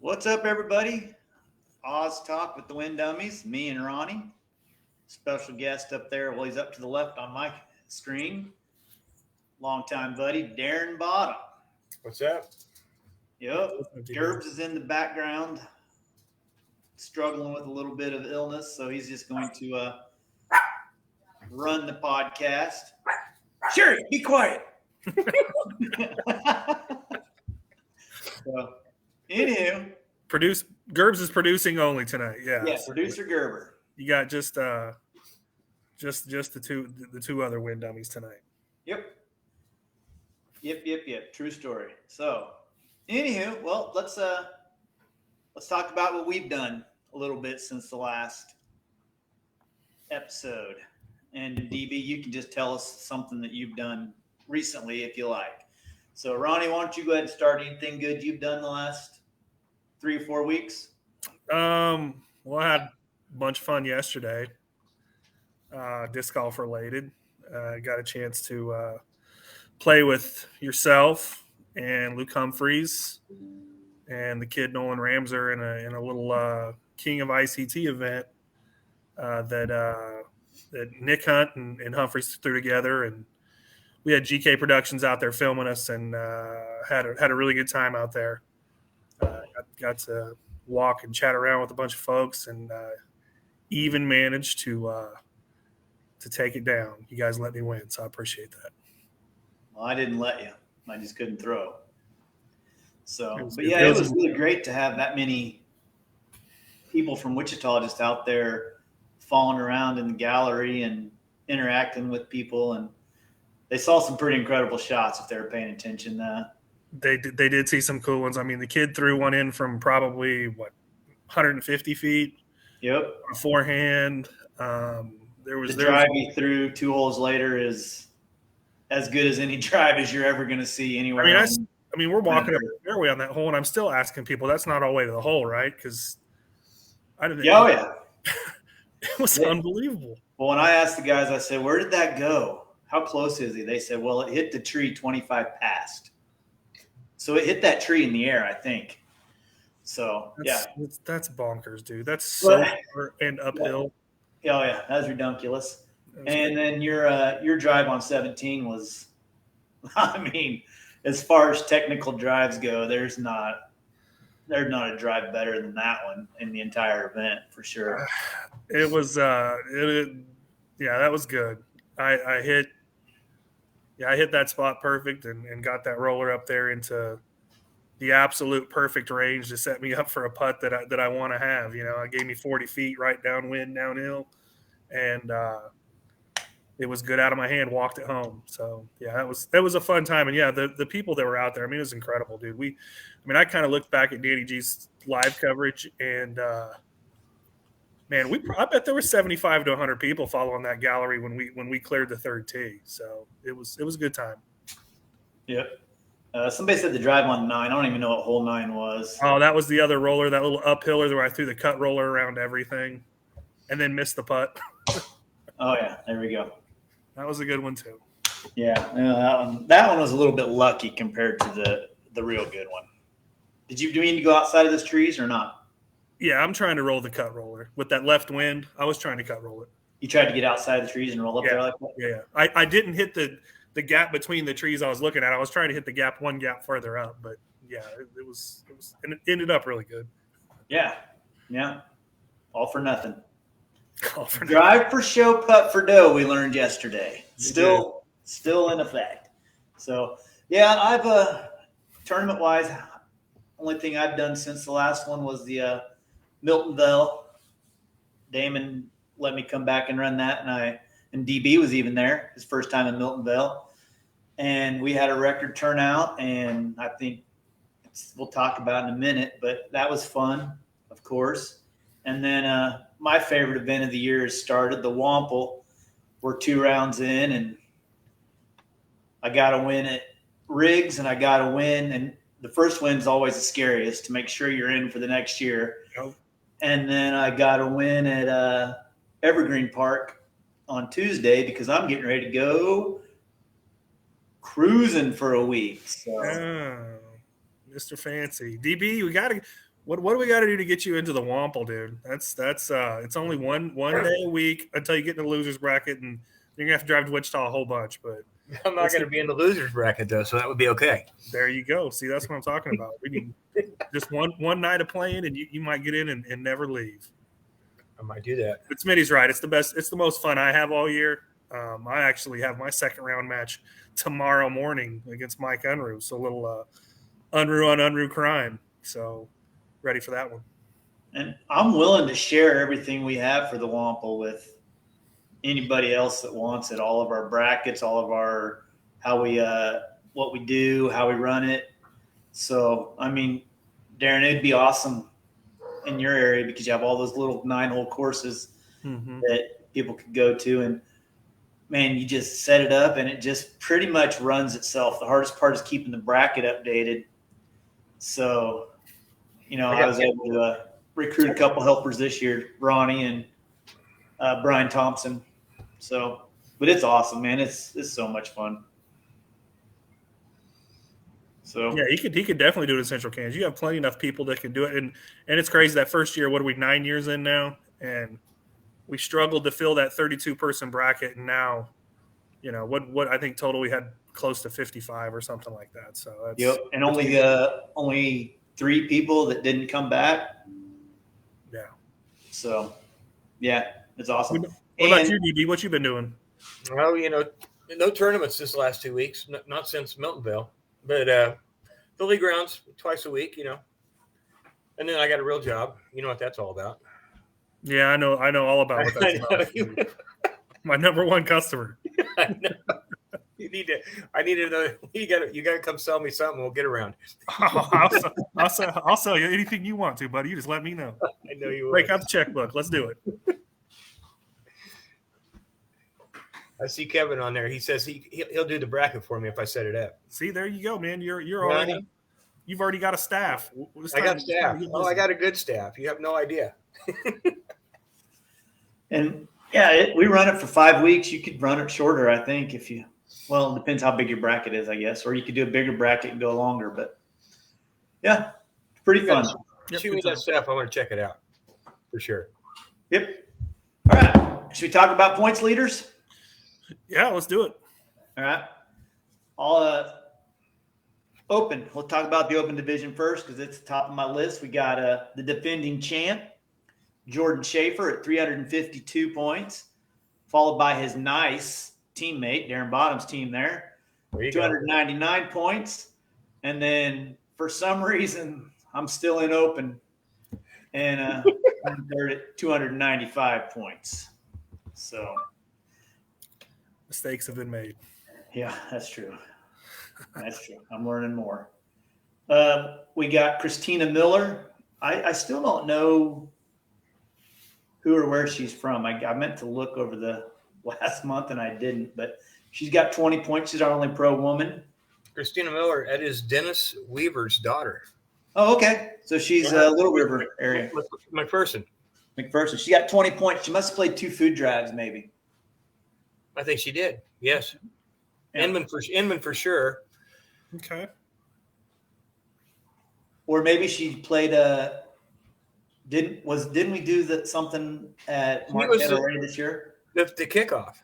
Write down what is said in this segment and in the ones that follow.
What's up, everybody? Oz Talk with the Wind Dummies, me and Ronnie. Special guest up there. Well, he's up to the left on my screen. Longtime buddy, Darren Bottom. What's up? Yep. Gerbs is in the background, struggling with a little bit of illness, so he's just going to run the podcast. Sherry, be quiet. So, anywho. Gerbs is producing only tonight. Yeah. Yeah, producer Gerber. You got just the two other Wind Dummies tonight. Yep. True story. So, anywho, well, let's talk about what we've done a little bit since the last episode. And DB, you can just tell us something that you've done recently if you like. So, Ronnie, why don't you go ahead and start? Anything good you've done the last 3 or 4 weeks? Well, I had a bunch of fun yesterday. Disc golf related. Got a chance to play with yourself and Luke Humphreys and the kid Nolan Ramser in a little King of ICT event that Nick Hunt and Humphreys threw together, and we had GK Productions out there filming us, and had a really good time out there. Got to walk and chat around with a bunch of folks, and even managed to take it down. You guys let me win, so I appreciate that. Well, I didn't let you. I just couldn't throw. So, it was really great to have that many people from Wichita just out there falling around in the gallery and interacting with people, and they saw some pretty incredible shots if they were paying attention. They did see some cool ones. I mean, the kid threw one in from probably 150 feet. Yep. On a forehand. The drive he threw 2 holes later is as good as any drive as you're ever going to see anywhere. I mean, we're walking up the fairway on that hole, and I'm still asking people, that's not all the way to the hole, right? Because I didn't. Oh yeah. It was unbelievable. Well, when I asked the guys, I said, "Where did that go? How close is he?" They said, "Well, it hit the tree 25 past." So it hit that tree in the air, I think. So that's bonkers, dude. That's so far and uphill. Oh yeah, that was redunculous. And then your drive on 17 was, I mean, as far as technical drives go, there's not a drive better than that one in the entire event for sure. It was that was good. I hit that spot perfect and got that roller up there into the absolute perfect range to set me up for a putt that I want to have. You know, it gave me 40 feet right downwind, downhill, and it was good out of my hand. Walked it home. So yeah, that was a fun time. And yeah, the people that were out there, I mean, it was incredible, dude. I kind of looked back at Danny G's live coverage, and man, I bet there were 75 to 100 people following that gallery when we cleared the third tee. So it was a good time. Yep. Somebody said the drive on 9. I don't even know what hole 9 was. Oh, that was the other roller, that little uphiller where I threw the cut roller around everything and then missed the putt. Oh yeah, there we go. That was a good one too. Yeah, that one was a little bit lucky compared to the real good one. Do you mean to go outside of those trees or not? Yeah, I'm trying to roll the cut roller with that left wind. I was trying to cut roll it. You tried to get outside the trees and roll up there like that? Yeah. I didn't hit the gap between the trees I was looking at. I was trying to hit the one gap further up, but yeah, it was and it ended up really good. Yeah. All for nothing. Drive for show, putt for dough. We learned yesterday. Still in effect. So yeah, I've tournament wise, only thing I've done since the last one was the Miltonville. Damon let me come back and run that, and DB was even there, his first time in Miltonville. And we had a record turnout, and I think we'll talk about in a minute, but that was fun, of course. And then my favorite event of the year has started, the Wample. We're 2 rounds in, and I got to win at Riggs, and I got to win. And the first win's always the scariest to make sure you're in for the next year. Yep. And then I got to win at Evergreen Park on Tuesday because I'm getting ready to go cruising for a week. So Mr. Fancy. DB, What do we got to do to get you into the Wample, dude? That's it's only one day a week until you get in the losers bracket, and you're gonna have to drive to Wichita a whole bunch. But I'm not going to be in the losers bracket though, so that would be okay. There you go. See, that's what I'm talking about. We need just one night of playing, and you might get in and never leave. I might do that. But Smitty's right. It's the best. It's the most fun I have all year. I actually have my second round match tomorrow morning against Mike Unruh. So a little Unruh on Unruh crime. So ready for that one. And I'm willing to share everything we have for the Wample with anybody else that wants it. All of our brackets, all of our how we what we do, how we run it. So I mean, Darren, it'd be awesome in your area because you have all those little 9-hole courses that people could go to, and man, you just set it up and it just pretty much runs itself. The hardest part is keeping the bracket updated. So, I was able to recruit a couple helpers this year, Ronnie and Brian Thompson. So, but it's awesome, man. It's so much fun. So yeah, he could definitely do it in Central Kansas. You have plenty enough people that can do it, and it's crazy that first year. What are we 9 years in now? And we struggled to fill that 32-person bracket, and now, what I think total we had close to 55 or something like that. So that's, and only 3 people that didn't come back. Yeah. So yeah, it's awesome. What about you, DB? What you been doing? Well, no tournaments this last 2 weeks, not since Miltonville. But the league rounds twice a week, and then I got a real job. You know what that's all about. Yeah, I know all about what that's about. My number one customer. I know. You need another. You got to come sell me something. We'll get around. I'll sell you anything you want to, buddy. You just let me know. I know you will. Break out the checkbook. Let's do it. I see Kevin on there. He says he'll do the bracket for me if I set it up. See, there you go, man. You've already got a staff. I got staff. I got a good staff. You have no idea. And yeah, we run it for 5 weeks. You could run it shorter, I think, it depends how big your bracket is, I guess, or you could do a bigger bracket and go longer. But yeah, it's pretty fun. Shoot me that stuff. I want to check it out for sure. Yep. All right. Should we talk about points leaders? Yeah, let's do it. All right. I'll open. We'll talk about the open division first because it's the top of my list. We got the defending champ, Jordan Schaefer, at 352 points, followed by his nice teammate, Darren Bottom's team there 299 points. And then for some reason, I'm still in open and I'm third at 295 points. So mistakes have been made. Yeah, that's true. That's true. I'm learning more. We got Christina Miller. I still don't know who or where she's from. I meant to look over the last month and I didn't, but she's got 20 points. She's our only pro woman. Christina Miller, that is Dennis Weaver's daughter. Oh, okay. So she's Little River area. McPherson. She got 20 points. She must have played 2 food drives maybe. I think she did. Yes. Yeah. Inman for sure. Okay. Or maybe she played didn't we do something at Marquette already this year? The kickoff.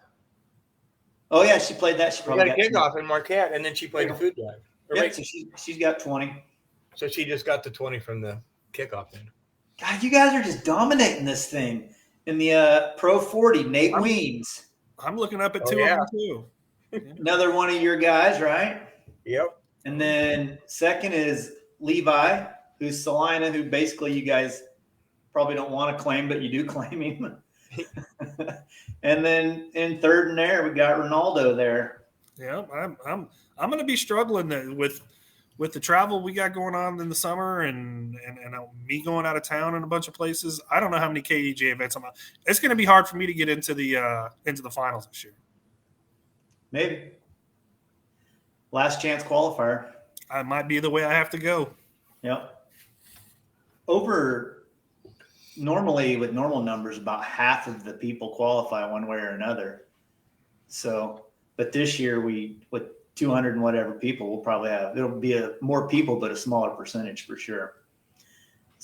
Oh yeah, she played that. She probably got a kickoff in Marquette, and then she played the food drive. Yeah, so she's got 20. So she just got the 20 from the kickoff then. God, you guys are just dominating this thing. In the Pro 40, Nate Weems. I'm looking up at 2 of them too. Another one of your guys, right? Yep. And then second is Levi, who's Salina, who basically you guys probably don't want to claim, but you do claim him. And then in third and there, we got Ronaldo there. Yeah, I'm going to be struggling with the travel we got going on in the summer and me going out of town in a bunch of places. I don't know how many KDJ events I'm on. It's going to be hard for me to get into the finals this year. Maybe. Last chance qualifier. I might be the way I have to go. Yep. Normally with normal numbers, about half of the people qualify one way or another. So, but this year with 200 and whatever people, it'll be more people, but a smaller percentage for sure.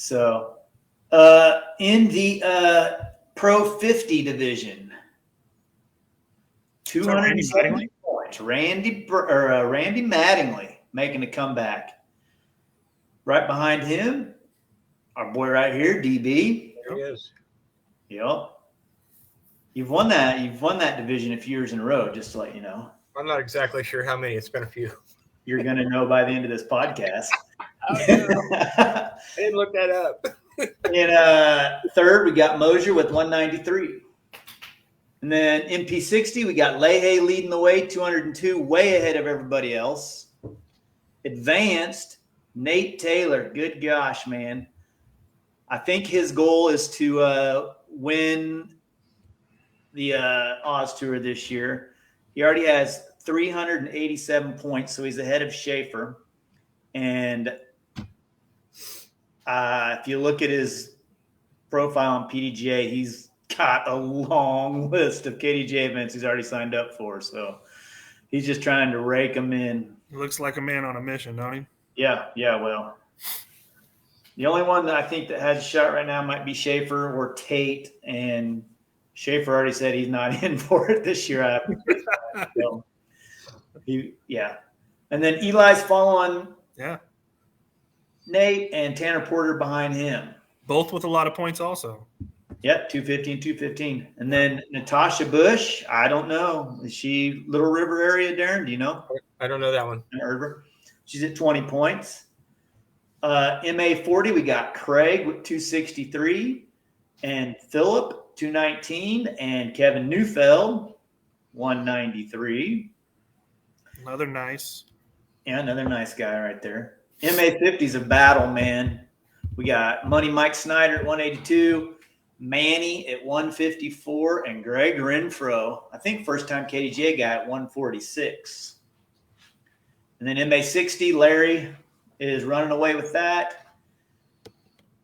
So, in the Pro 50 division, 270 points. Randy Mattingly making a comeback. Right behind him, our boy right here, DB. There he is. Yep. You've won that division a few years in a row, just to let you know. I'm not exactly sure how many. It's been a few. You're going to know by the end of this podcast. I didn't look that up. In third, we got Mosier with 193. And then MP60, we got Leahy leading the way, 202, way ahead of everybody else. Advanced, Nate Taylor. Good gosh, man. I think his goal is to win the Oz Tour this year. He already has 387 points, so he's ahead of Schaefer. And if you look at his profile on PDGA, he's got a long list of KDJ events he's already signed up for. So he's just trying to rake them in. He looks like a man on a mission, don't he? Yeah, well. The only one that I think that has a shot right now might be Schaefer or Tate, and Schaefer already said he's not in for it this year. So, and then Eli's following Nate and Tanner Porter behind him. Both with a lot of points also. Yep, 215, 215. And then Natasha Bush, I don't know. Is she Little River area, Darren? Do you know? I don't know that one. River. She's at 20 points. MA 40, we got Craig with 263 and Philip 219 and Kevin Neufeld 193. Another nice. Yeah, another nice guy right there. MA 50 is a battle, man. We got Money Mike Snyder at 182, Manny at 154, and Greg Renfro, I think first time KDJ guy at 146. And then MA 60, Larry is running away with that.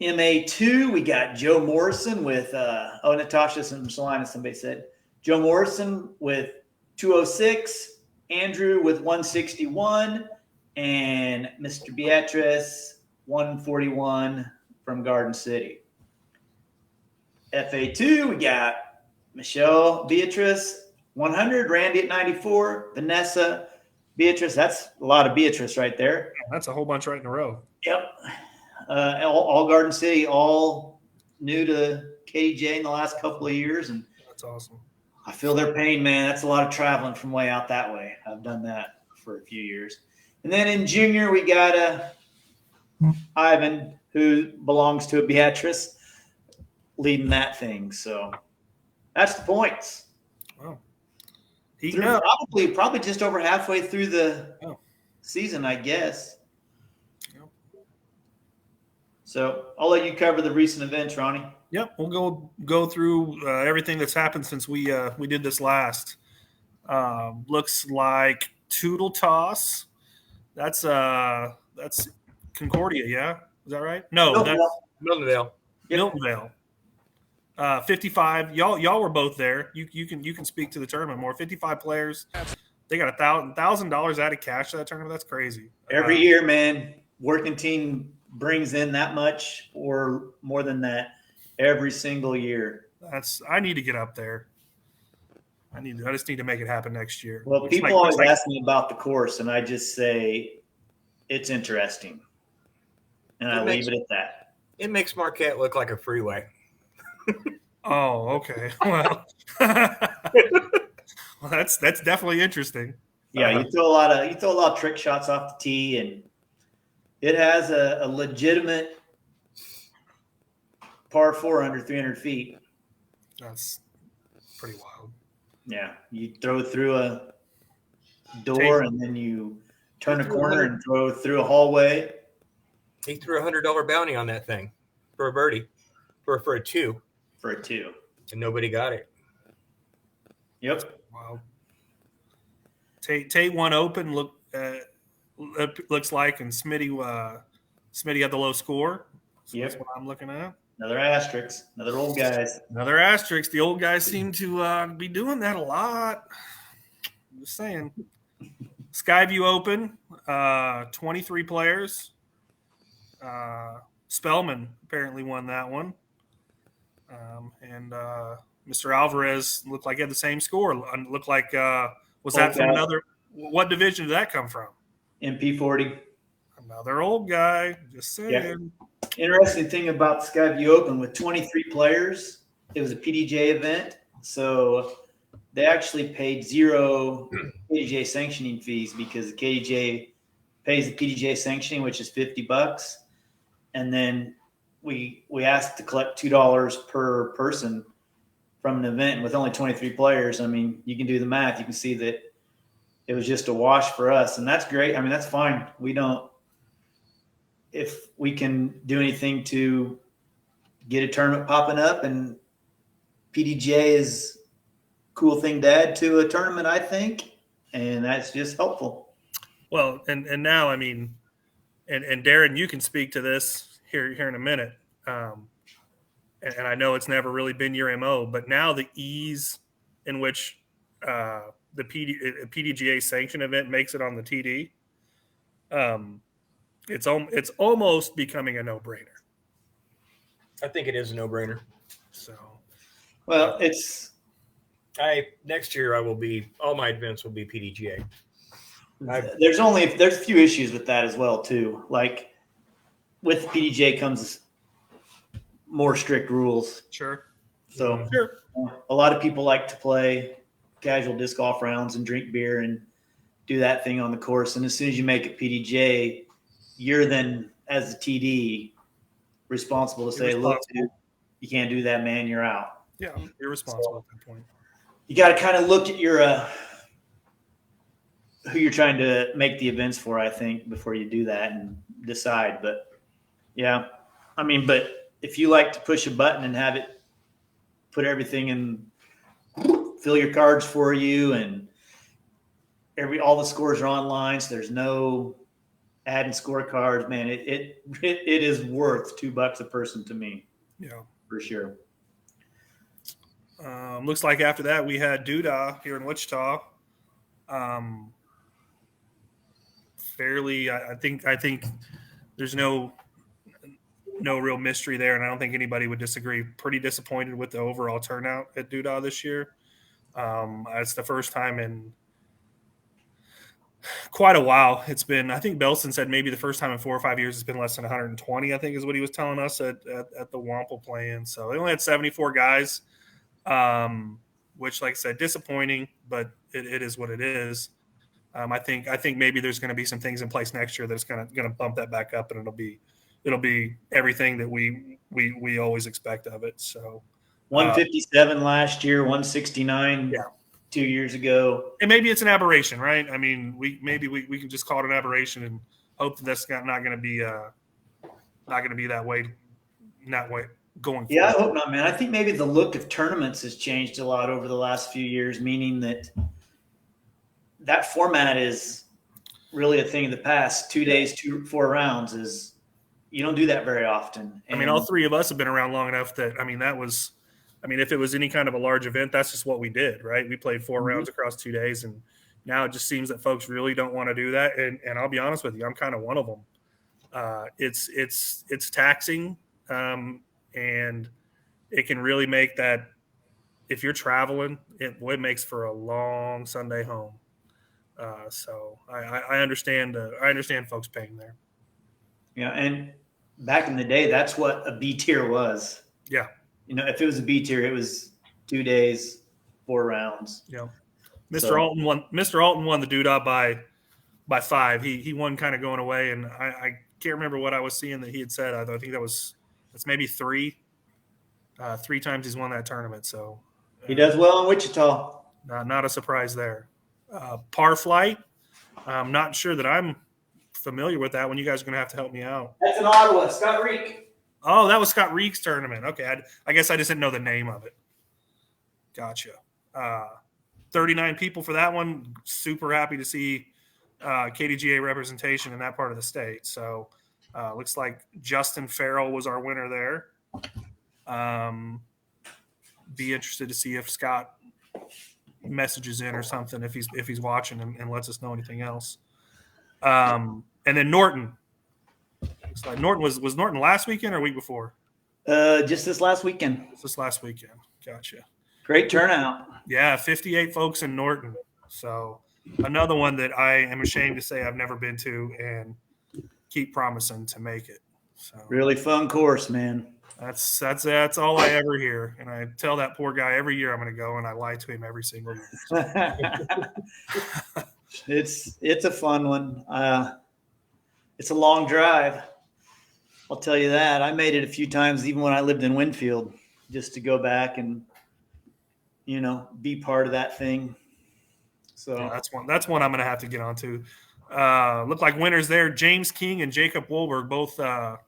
MA2, we got Joe Morrison with, Natasha from Salina, somebody said. Joe Morrison with 206, Andrew with 161, and Mr. Beatrice, 141 from Garden City. FA2, we got Michelle Beatrice, 100, Randy at 94, Vanessa Beatrice, that's a lot of Beatrice right there. That's a whole bunch right in a row. Yep. All Garden City, all new to KJ in the last couple of years. And that's awesome. I feel their pain, man. That's a lot of traveling from way out that way. I've done that for a few years. And then in junior, we got Ivan, who belongs to a Beatrice, leading that thing. So that's the points. Wow. Probably just over halfway through the season, I guess. Yep. So I'll let you cover the recent events, Ronnie. Yep, we'll go through everything that's happened since we did this last. Looks like Toodle Toss. That's Concordia, yeah? Is that right? No, that's Miltonville. Yep. Miltonville. 55. Y'all were both there. You can speak to the tournament more. 55 players. They got $1,000 out of cash to that tournament. That's crazy. Every year, man, working team brings in that much or more than that every single year. I need to get up there. I just need to make it happen next year. Well, people always ask me about the course, and I just say it's interesting, and I leave it at that. It makes Marquette look like a freeway. Oh, okay. Well, that's definitely interesting. Yeah, you throw a lot of trick shots off the tee, and it has a legitimate par 4 under 300 feet. That's pretty wild. Yeah, you throw through a door and then you turn a corner and throw through a hallway. He threw $100 bounty on that thing for a birdie, for a two. For a two. And nobody got it. Yep. Wow. Tate won open. Looks like, and Smitty got the low score. So That's what I'm looking at. Another asterisk. Another old guys. Another asterisk. The old guys seem to be doing that a lot. I'm just saying. Skyview Open, 23 players. Spellman apparently won that one. And Mr. Alvarez looked like he had the same score. Looked like was that from another? What division did that come from? MP40. Another old guy. Just saying. Yeah. Interesting thing about the Skyview Open with 23 players, it was a PDJ event, so they actually paid 0 KDJ sanctioning fees because the KDJ pays the PDJ sanctioning, which is $50, and then we asked to collect $2 per person from an event with only 23 players. I mean, you can do the math. You can see that it was just a wash for us, and that's great. I mean, that's fine. We don't. If we can do anything to get a tournament popping up, and PDJ is a cool thing to add to a tournament, I think, and that's just helpful. Well, and now, I mean, and Darren, you can speak to this here in a minute. And I know it's never really been your MO, but now the ease in which the PDGA sanction event makes it on the TD, it's almost becoming a no-brainer. I think it is a no-brainer. So, well, next year all my events will be PDGA. There's a few issues with that as well too. Like with PDGA comes more strict rules. Sure. So a lot of people like to play casual disc golf rounds and drink beer and do that thing on the course. And as soon as you make it PDJ, you're then, as the TD, responsible to say, look, dude, you can't do that, man. You're out. Yeah, you're responsible at that point. You got to kind of look at your who you're trying to make the events for, I think, before you do that and decide. But, yeah, I mean, but if you like to push a button and have it put everything in, fill your cards for you, and all the scores are online, so there's no adding scorecards, man, it is worth $2 a person to me. Yeah, for sure. Looks like after that we had Doodah here in Wichita. Fairly, I think there's no real mystery there, and I don't think anybody would disagree. Pretty disappointed with the overall turnout at Doodah this year. It's the first time in quite a while. It's been, I think Belson said maybe the first time in 4 or 5 years it's been less than 120, I think is what he was telling us at the Wampel play-in. So they only had 74 guys, which, like I said, disappointing, but it is what it is. I think maybe there's going to be some things in place next year that's going to bump that back up, and it'll be everything that we always expect of it. So 157 last year, 169 2 years ago. And maybe it's an aberration, right? I mean, we can just call it an aberration and hope that that's not going to be that way going forward. Yeah, I hope not, man. I think maybe the look of tournaments has changed a lot over the last few years, meaning that format is really a thing of the past. 2 days, 4 rounds is you don't do that very often. And I mean, all three of us have been around long enough that, if it was any kind of a large event, that's just what we did, right? We played 4 rounds across 2 days, and now it just seems that folks really don't want to do that. And I'll be honest with you, I'm kind of one of them. It's taxing, and it can really make that, if you're traveling, it makes for a long Sunday home. So I understand folks paying there. Yeah, and back in the day, that's what a B tier was. Yeah. If it was a B tier, it was 2 days, 4 rounds. Yeah. Mr. Alton won the Doodah by 5. He won kind of going away, and I can't remember what I was seeing that he had said. I think that's maybe 3. 3 times he's won that tournament. So he does well in Wichita. Not a surprise there. Par Flight. I'm not sure that I'm familiar with that one. You guys are going to have to help me out. That's in Ottawa. Scott Reek. Oh, that was Scott Reek's tournament. Okay. I guess I just didn't know the name of it. Gotcha. 39 people for that one. Super happy to see KDGA representation in that part of the state. So looks like Justin Farrell was our winner there. Be interested to see if Scott messages in or something, if he's watching and lets us know anything else. And then Norton. like Norton was Norton last weekend or week before? Just this last weekend. This last weekend. Gotcha. Great turnout. Yeah, 58 folks in Norton. So another one that I am ashamed to say I've never been to and keep promising to make it. So really fun course, man. That's all I ever hear. And I tell that poor guy every year I'm going to go, and I lie to him every single year. It's a fun one. It's a long drive. I'll tell you that. I made it a few times, even when I lived in Winfield, just to go back and, be part of that thing. So yeah, that's one I'm going to have to get onto. Look like winners there. James King and Jacob Wolberg, both at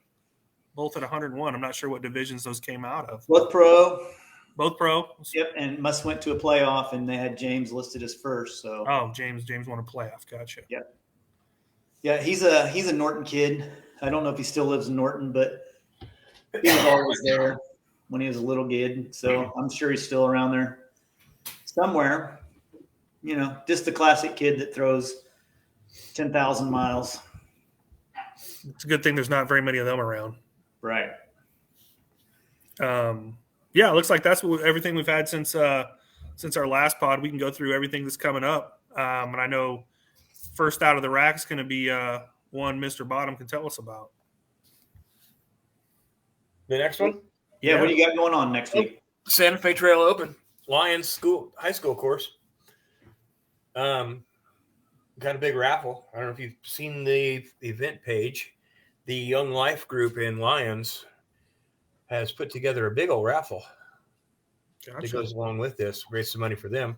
101. I'm not sure what divisions those came out of. Both pro. Yep, and must went to a playoff, and they had James listed as first. So James won a playoff. Gotcha. Yep. Yeah, he's a Norton kid. I don't know if he still lives in Norton, but he was always there when he was a little kid. So I'm sure he's still around there somewhere. Just the classic kid that throws 10,000 miles. It's a good thing there's not very many of them around. Right. Yeah, it looks like that's everything we've had since our last pod. We can go through everything that's coming up. And I know first out of the rack is going to be one Mr. Bottom can tell us about. The next one? Yeah, what do you got going on next week? Santa Fe Trail Open, Lions high school course. Got a big raffle. I don't know if you've seen the event page. The Young Life group in Lyons has put together a big old raffle that goes along with this, raise some money for them.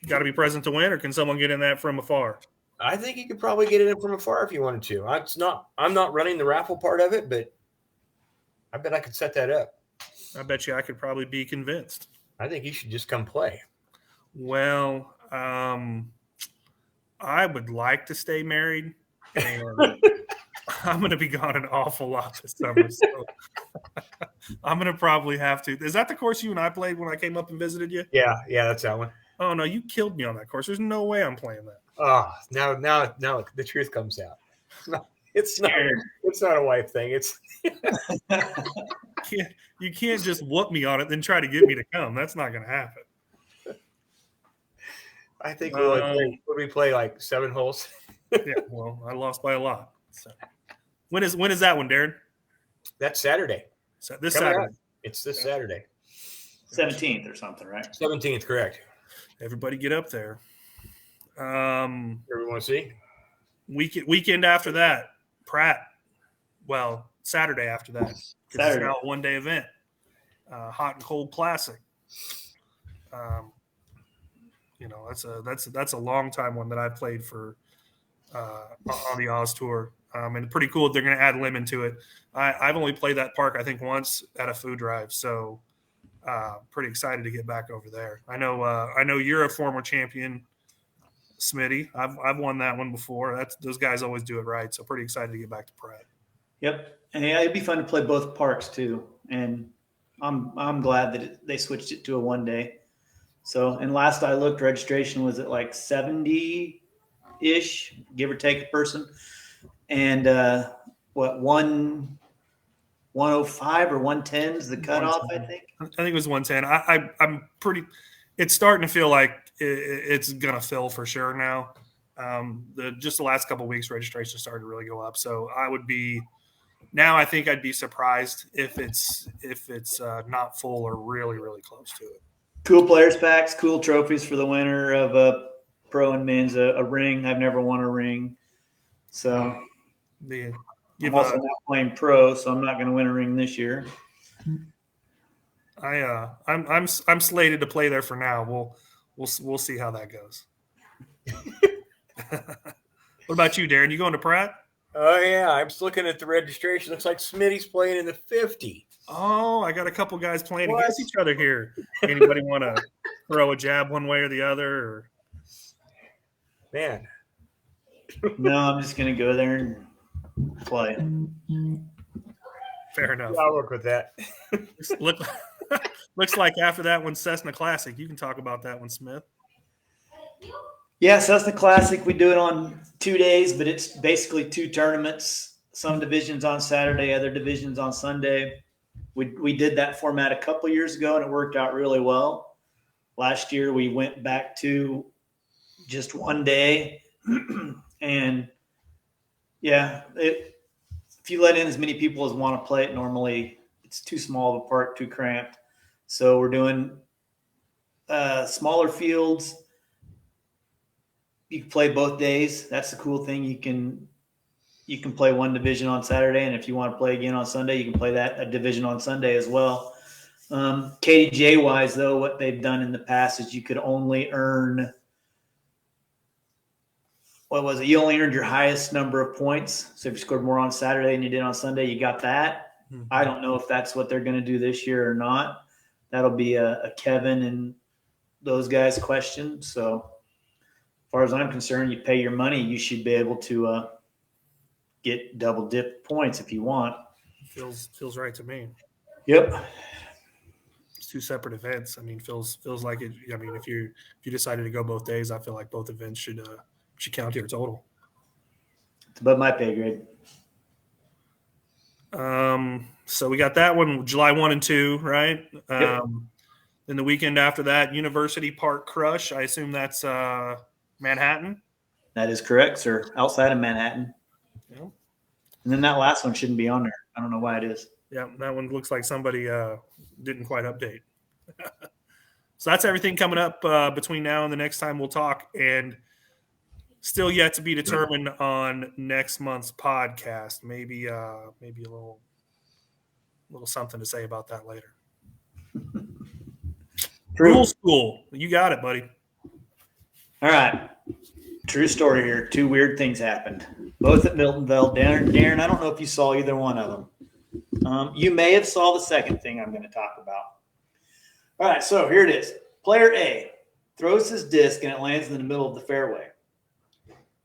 Got to be present to win, or can someone get in that from afar? I think you could probably get it in from afar if you wanted to. I'm not running the raffle part of it, but I bet I could set that up. I bet you I could probably be convinced. I think you should just come play. Well, I would like to stay married, and I'm going to be gone an awful lot this summer. So I'm going to probably have to. Is that the course you and I played when I came up and visited you? Yeah, that's that one. Oh, no, you killed me on that course. There's no way I'm playing that. Oh, now the truth comes out. It's not a wife thing. It's you can't just whoop me on it, then try to get me to come. That's not going to happen. I think we play like 7 holes. Yeah, well, I lost by a lot. So. When is that one, Darren? That's Saturday. So this Saturday. Out. It's this Saturday. 17th or something, right? 17th, correct. Everybody get up there. Everyone want to see? Weekend after that, Pratt. Well, Saturday after that. It's now a one-day event. Hot and cold classic. That's a long time one that I've played for on the Oz Tour. And pretty cool. They're going to add lemon to it. I've only played that park, I think, once at a food drive. So pretty excited to get back over there. I know you're a former champion, Smitty. I've won that one before. Those guys always do it right. So pretty excited to get back to Pratt. Yep. And yeah, it'd be fun to play both parks too. And I'm glad that they switched it to a one day. So, and last I looked, registration was at like 70-ish, give or take a person. And 105 or 110 is the cutoff, I think. I think it was 110. I'm pretty – it's starting to feel like it's going to fill for sure now. The last couple of weeks, registration started to really go up. So I would be – now I think I'd be surprised if it's not full or really, really close to it. Cool players packs, cool trophies for the winner of a pro and men's, a ring. I've never won a ring. So I'm also not playing pro, so I'm not going to win a ring this year. I'm slated to play there for now. We'll see how that goes. What about you, Darren? You going to Pratt? Oh yeah, I'm just looking at the registration. Looks like Smitty's playing in the 50. Oh, I got a couple guys playing against each other here. Anybody want to throw a jab one way or the other? Or? Man. No, I'm just going to go there and play. Fair enough. I'll work with that. Looks like after that one, Cessna Classic. You can talk about that one, Smith. Yeah, Cessna Classic. We do it on 2 days, but it's basically 2 tournaments. some divisions on Saturday, other divisions on Sunday. We did that format a couple years ago, and it worked out really well. Last year, we went back to just one day, and yeah, if you let in as many people as want to play it, normally it's too small of a park, too cramped. So we're doing smaller fields. You can play both days. That's the cool thing. You can play one division on Saturday, and if you want to play again on Sunday, you can play a division on Sunday as well. KDJ wise, though, what they've done in the past is you could only earn, what was it? You only earned your highest number of points. So if you scored more on Saturday than you did on Sunday, you got that. Mm-hmm. I don't know if that's what they're going to do this year or not. That'll be a Kevin and those guys' question. So as far as I'm concerned, you pay your money, you should be able to get double dip points if you want. Feels right to me. Yep. It's two separate events. I mean, feels like it. I mean, if you decided to go both days, I feel like both events should count to your total. It's above my pay grade. So we got that one, July 1 and 2, right? Yep. Then the weekend after that, University Park Crush. I assume that's Manhattan. That is correct, sir. Outside of Manhattan. Yeah. And then that last one shouldn't be on there. I don't know why it is. Yeah, that one looks like somebody didn't quite update. So that's everything coming up between now and the next time we'll talk. And still yet to be determined on next month's podcast. Maybe a little something to say about that later. Rule School. You got it, buddy. All right. True story here. Two weird things happened. Both at Miltonville. Darren, I don't know if you saw either one of them. You may have saw the second thing I'm going to talk about. All right, so here it is. Player A throws his disc and it lands in the middle of the fairway.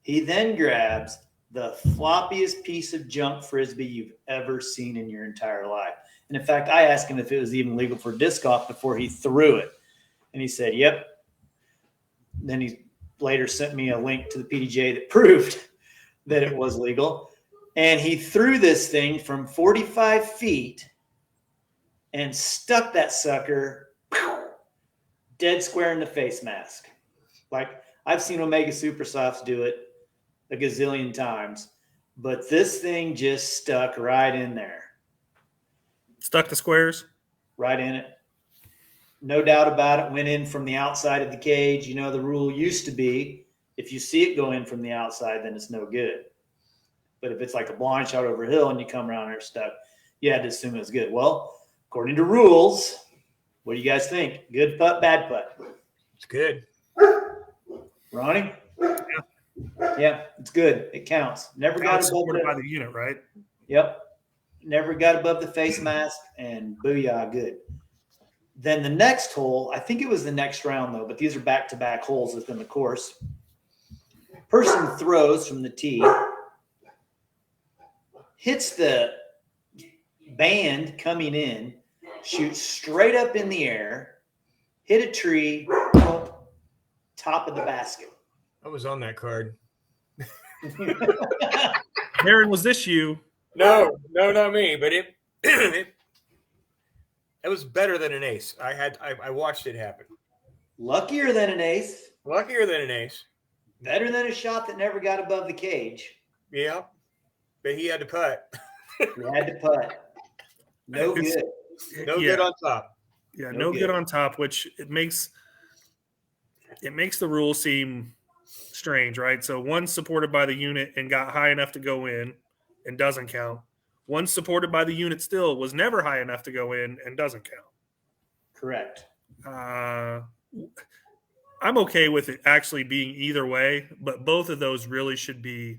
He then grabs the floppiest piece of junk frisbee you've ever seen in your entire life. And in fact, I asked him if it was even legal for disc golf before he threw it. And he said, yep. Then he later sent me a link to the PDJ that proved that it was legal. And he threw this thing from 45 feet and stuck that sucker dead square in the face mask. Like, I've seen Omega Super Softs do it a gazillion times, but this thing just stuck right in there. Stuck the squares? Right in it. No doubt about it. Went in from the outside of the cage. You know, the rule used to be if you see it go in from the outside, then it's no good. But if it's like a blind shot over a hill and you come around and it's stuck, you had to assume it was good. Well, according to rules, what do you guys think? Good putt, bad putt? It's good. Ronnie? Yeah, it's good. It counts. Never got supported by the unit, right? Yep. Never got above the face mask, and booyah, good. Then the next hole, I think it was the next round though, but these are back-to-back holes within the course. Person throws from the tee, hits the band coming in, shoots straight up in the air, hit a tree, top of the basket. I was on that card. Darren, was this you? No, not me. But it was better than an ace. I watched it happen. Luckier than an ace. Luckier than an ace. Better than a shot that never got above the cage. Yeah, but he had to putt. He had to putt. No good. No good on top. Yeah, no good on top, which it makes the rule seem strange, right? So one's supported by the unit and got high enough to go in and doesn't count. One's supported by the unit still was never high enough to go in and doesn't count. Correct. I'm okay with it actually being either way, but both of those really should be.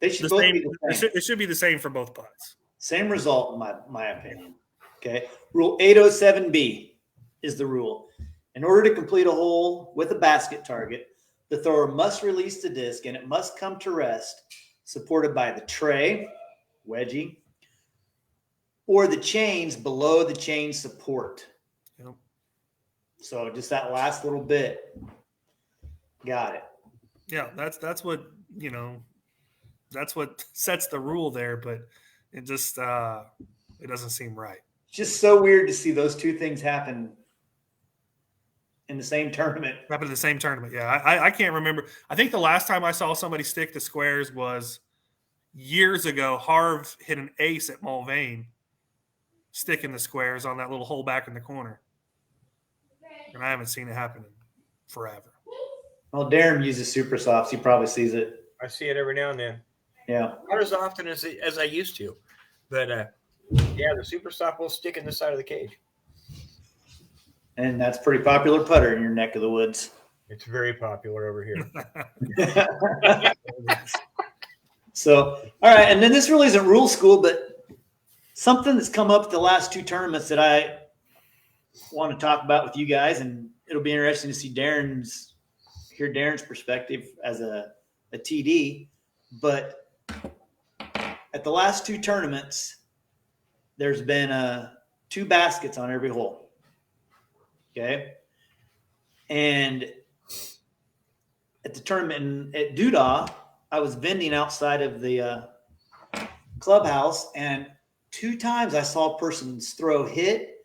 They should both be the same. It should be the same for both putts. Same result, in my opinion. Okay. Rule 807B is the rule. In order to complete a hole with a basket target, the thrower must release the disc and it must come to rest supported by the tray, wedgie, or the chains below the chain support. Yep. So just that last little bit. Got it. Yeah, that's what, you know, that's what sets the rule there, but it just it doesn't seem right. It's just so weird to see those two things happen in the same tournament. Happen in the same tournament, yeah. I can't remember. I think the last time I saw somebody stick the squares was years ago. Harv hit an ace at Mulvane, sticking the squares on that little hole back in the corner. And I haven't seen it happen in forever. Well, Darren uses super softs. He probably sees it. I see it every now and then. Yeah. Not as often as I used to. But, yeah, the super soft will stick in the side of the cage. And that's pretty popular putter in your neck of the woods. It's very popular over here. So, all right. And then this really isn't rule school, but something that's come up the last two tournaments that I want to talk about with you guys, and it'll be interesting to see hear Darren's perspective as a TD. But at the last two tournaments, there's been 2 baskets on every hole. Okay. And at the tournament at Doodah, I was vending outside of the clubhouse, and 2 times I saw persons throw hit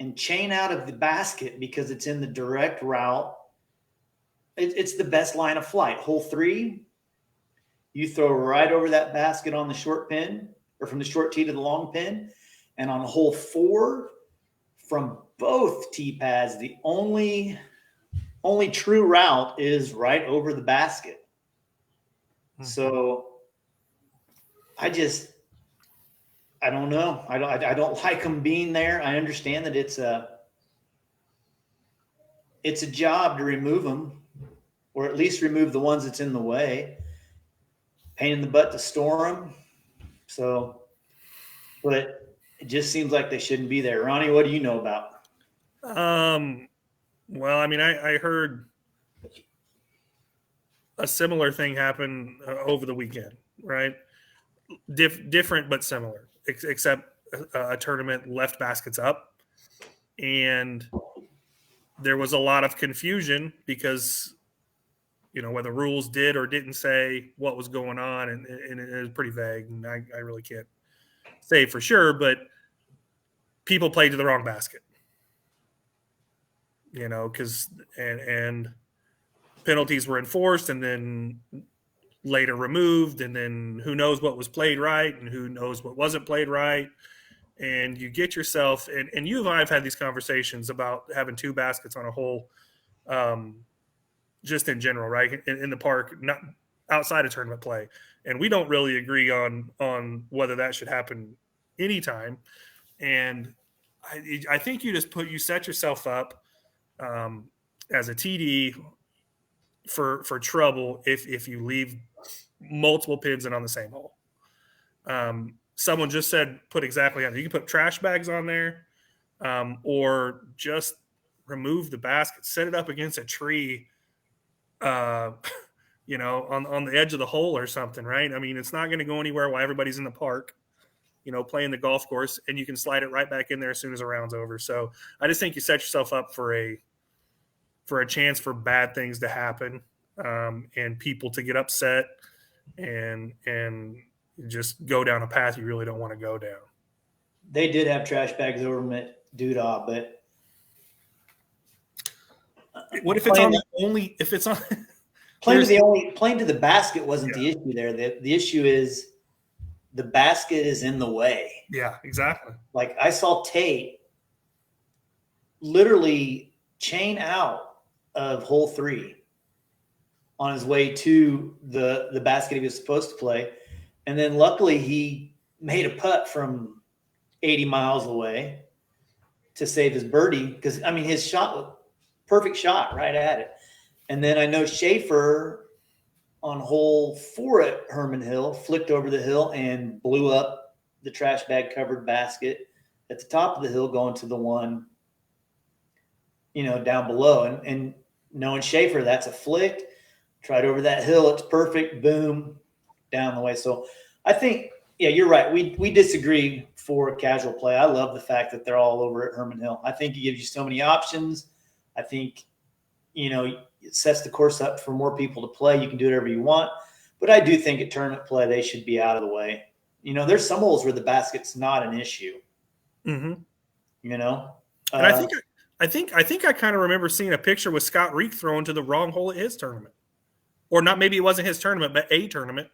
and chain out of the basket because it's in the direct route. It's the best line of flight. Hole 3, you throw right over that basket on the short pin, or from the short tee to the long pin. And on hole 4, from both tee pads, the only true route is right over the basket. Mm-hmm. So I don't know. I don't like them being there. I understand that it's a job to remove them, or at least remove the ones that's in the way. Pain in the butt to store them. So, but it just seems like they shouldn't be there. Ronnie, what do you know about? Well, I mean, I heard a similar thing happen over the weekend, right? Different but similar, except a tournament left baskets up, and there was a lot of confusion because, whether the rules did or didn't say what was going on, and it was pretty vague, and I really can't say for sure, but people played to the wrong basket, because and penalties were enforced and then later removed, and then who knows what was played right and who knows what wasn't played right. And you get yourself, and you and I have had these conversations about having 2 baskets on a hole, just in general, right? In the park, not outside of tournament play. And we don't really agree on whether that should happen anytime. And I think you set yourself up as a TD for trouble if you leave multiple pins in on the same hole. Someone just said put exactly on there. You can put trash bags on there, or just remove the basket, set it up against a tree, on the edge of the hole or something, right? I mean, it's not going to go anywhere while everybody's in the park, playing the golf course, and you can slide it right back in there as soon as the round's over. So I just think you set yourself up for a chance for bad things to happen, and people to get upset and just go down a path you really don't want to go down. They did have trash bags over them at Doodah, but what if it's on if it's on playing to the basket wasn't the issue there. The issue is the basket is in the way. Yeah, exactly. Like I saw Tate literally chain out of hole 3 on his way to the basket he was supposed to play. And then luckily he made a putt from 80 miles away to save his birdie, because, I mean, his shot was perfect shot right at it. And then I know Schaefer on hole 4 at Herman Hill flicked over the hill and blew up the trash bag covered basket at the top of the hill going to the one, down below. And knowing Schaefer, that's a flick. Tried over that hill. It's perfect. Boom. Down the way. So I think, yeah, you're right. We disagree for casual play. I love the fact that they're all over at Herman Hill. I think it gives you so many options. I think, it sets the course up for more people to play. You can do whatever you want. But I do think at tournament play, they should be out of the way. There's some holes where the basket's not an issue. Mm-hmm. And I think I kind of remember seeing a picture with Scott Reek throwing to the wrong hole at his tournament, or not. Maybe it wasn't his tournament, but a tournament.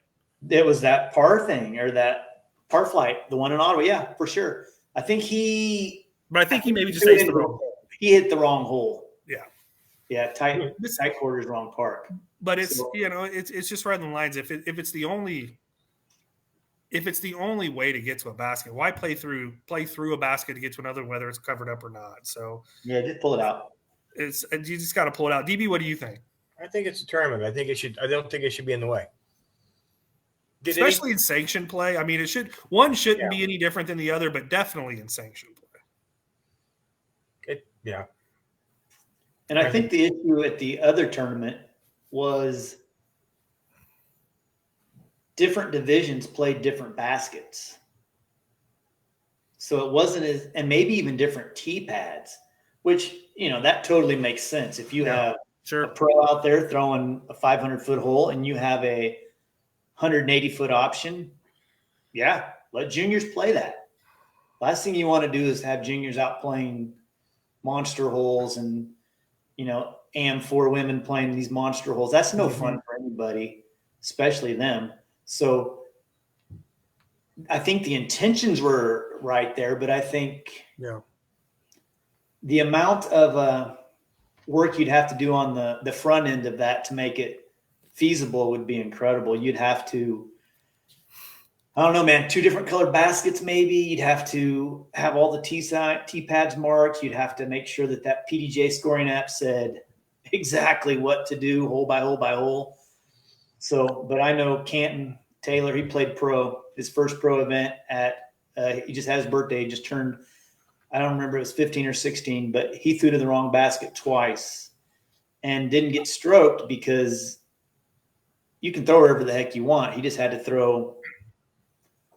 It was that par thing or that par flight, the one in Ottawa. Yeah, for sure. I think he maybe just hit the wrong hole. He hit the wrong hole. Yeah. Yeah. Tight quarters, wrong park. But it's it's just right on the lines. If it's the only way to get to a basket, why play through a basket to get to another, whether it's covered up or not? So yeah, just pull it out. You just got to pull it out. DB, what do you think? I think it's a tournament. I don't think it should be in the way. Especially in sanctioned play. I mean, one shouldn't be any different than the other, but definitely in sanctioned play. And I think the issue at the other tournament was different divisions played different baskets. So it wasn't and maybe even different tee pads, which, that totally makes sense. If you have a pro out there throwing a 500-foot hole and you have a 180-foot option, let juniors play that. Last thing you want to do is have juniors out playing monster holes and, AM4 women playing these monster holes. That's no fun for anybody, especially them. So I think the intentions were right there, but I think the amount of work you'd have to do on the front end of that to make it feasible would be incredible. You'd have to, I don't know, man, 2 different colored baskets maybe. You'd have to have all the tee pads marked. You'd have to make sure that PDJ scoring app said exactly what to do hole by hole by hole. So, but I know Canton Taylor, he played pro, his first pro event he just had his birthday, he just turned, I don't remember, it was 15 or 16, but he threw to the wrong basket twice and didn't get stroked because you can throw wherever the heck you want. He just had to throw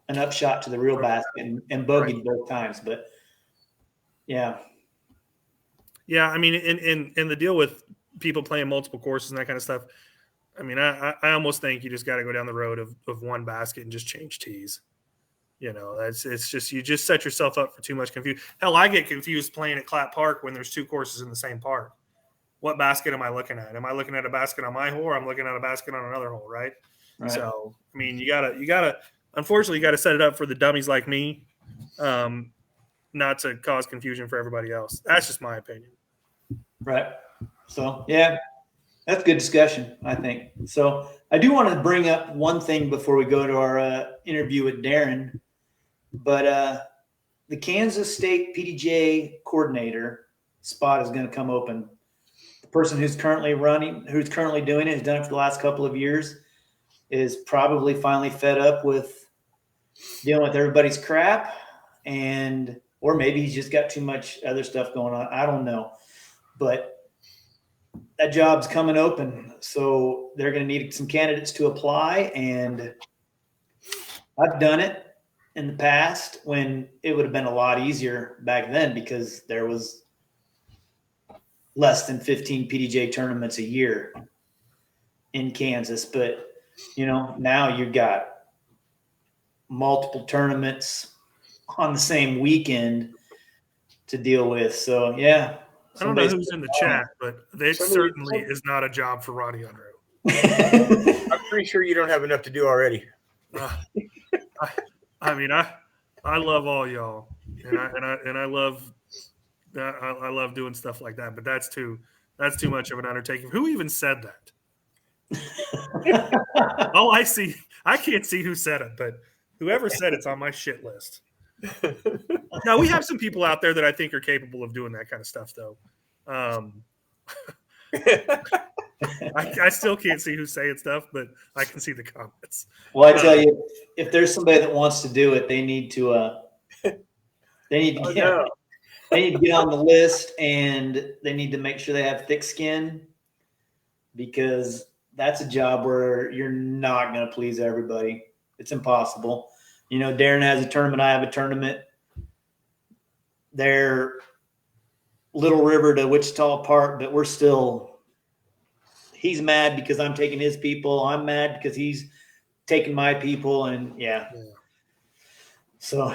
an upshot to the real basket and bogeyed both times. But yeah. Yeah. I mean, in the deal with people playing multiple courses and that kind of stuff, I mean, I almost think you just got to go down the road of one basket and just change tees. It's just, you just set yourself up for too much confusion. Hell, I get confused playing at Clap Park when there's 2 courses in the same park. What basket am I looking at? Am I looking at a basket on my hole, or I'm looking at a basket on another hole, right? So, I mean, you gotta, unfortunately, you got to set it up for the dummies like me, not to cause confusion for everybody else. That's just my opinion. Right. So, yeah. That's good discussion, I think. So I do want to bring up one thing before we go to our interview with Darren. But the Kansas State PDJ coordinator spot is going to come open. The person who's currently doing it, has done it for the last couple of years, is probably finally fed up with dealing with everybody's crap, or maybe he's just got too much other stuff going on. I don't know. But that job's coming open, so they're going to need some candidates to apply. And I've done it in the past when it would have been a lot easier back then because there was less than 15 PDJ tournaments a year in Kansas. But, now you've got multiple tournaments on the same weekend to deal with. So, yeah. I don't know who's in the chat, but it certainly is not a job for Ronnie Unruh. I'm pretty sure you don't have enough to do already. I mean, I love all y'all, and I love doing stuff like that. But that's too much of an undertaking. Who even said that? Oh, I can't see who said it, but whoever said it's on my shit list. Now, we have some people out there that I think are capable of doing that kind of stuff, though. I still can't see who's saying stuff, but I can see the comments. Well, I tell you, if there's somebody that wants to do it, they need to get on the list, and they need to make sure they have thick skin, because that's a job where you're not going to please everybody. It's impossible. Darren has a tournament. I have a tournament. They're Little River to Wichita apart, but we're still he's mad because I'm taking his people. I'm mad because he's taking my people. And yeah. So,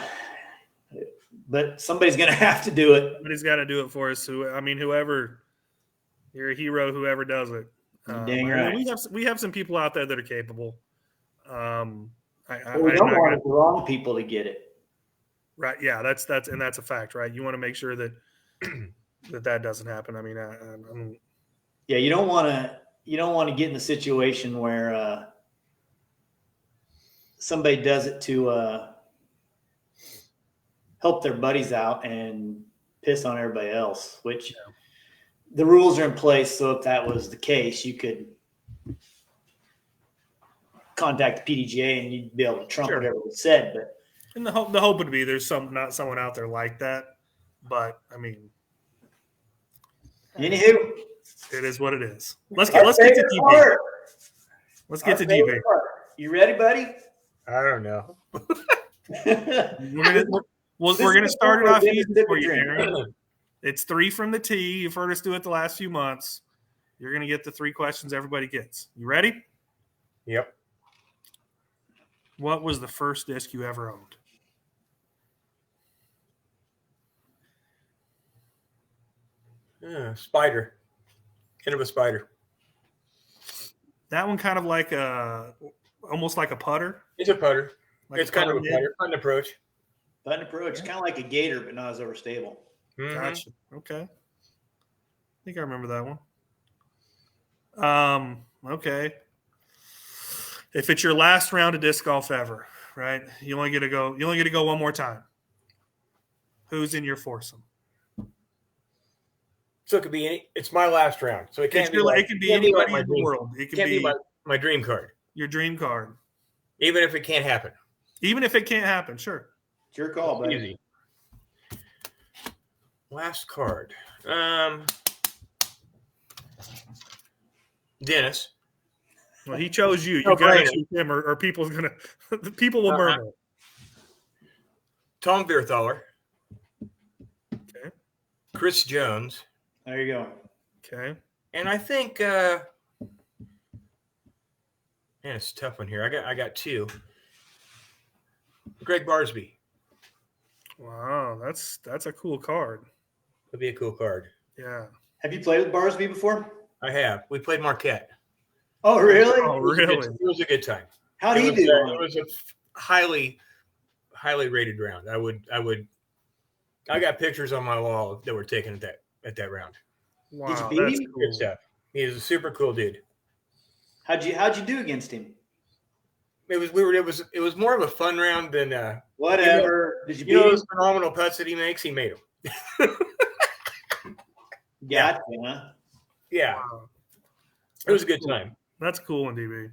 but somebody's going to have to do it. Somebody's got to do it for us. Whoever, you're a hero, whoever does it. Dang right. We have some people out there that are capable. We don't want the wrong people to get it. Right. Yeah, that's a fact, right? You want to make sure that that doesn't happen. Yeah, you don't want to get in a situation where somebody does it to help their buddies out and piss on everybody else, which the rules are in place. So if that was the case, you could contact the PDGA and you'd be able to trump whatever was said. But and the hope would be there's not someone out there like that. But anywho, it is what it is. Let's get to DB. Let's get to DB. You ready, buddy? I don't know. We're gonna start it off easy for you, Darren. It's 3 from the tee. You've heard us do it the last few months. You're gonna get the 3 questions everybody gets. You ready? Yep. What was the first disc you ever owned? Spider. Hit of a spider. That one kind of like almost like a putter. It's a putter. Like it's kind of a putter. Fun approach. Fun approach. Kind of like a gator, but not as overstable. Mm-hmm. Gotcha. Okay. I think I remember that one. Okay. If it's your last round of disc golf ever, right? You only get to go one more time. Who's in your foursome? So it could be any. It's my last round, so it can't be. It can be anybody in the world. It can be my dream card. Your dream card. Even if it can't happen. Even if it can't happen, sure. It's your call, buddy. Easy. Last card. Dennis. Well, he chose you. You got to choose him, or people will murmur. Tom Beerthaler. Okay. Chris Jones. There you go. Okay. And I think, man, it's a tough one here. I got 2. Greg Barsby. Wow, that's a cool card. Would be a cool card. Yeah. Have you played with Barsby before? I have. We played Marquette. Oh, really? Oh, really? It was a good time. How did he do? It was a highly rated round. I got pictures on my wall that were taken at that round. Wow, did you beat him? Good stuff. He was a super cool dude. How'd you do against him? It was more of a fun round than whatever. Did you beat those phenomenal putts that he makes? He made them. Gotcha. Yeah. Wow. It was a good time. That's cool on DB.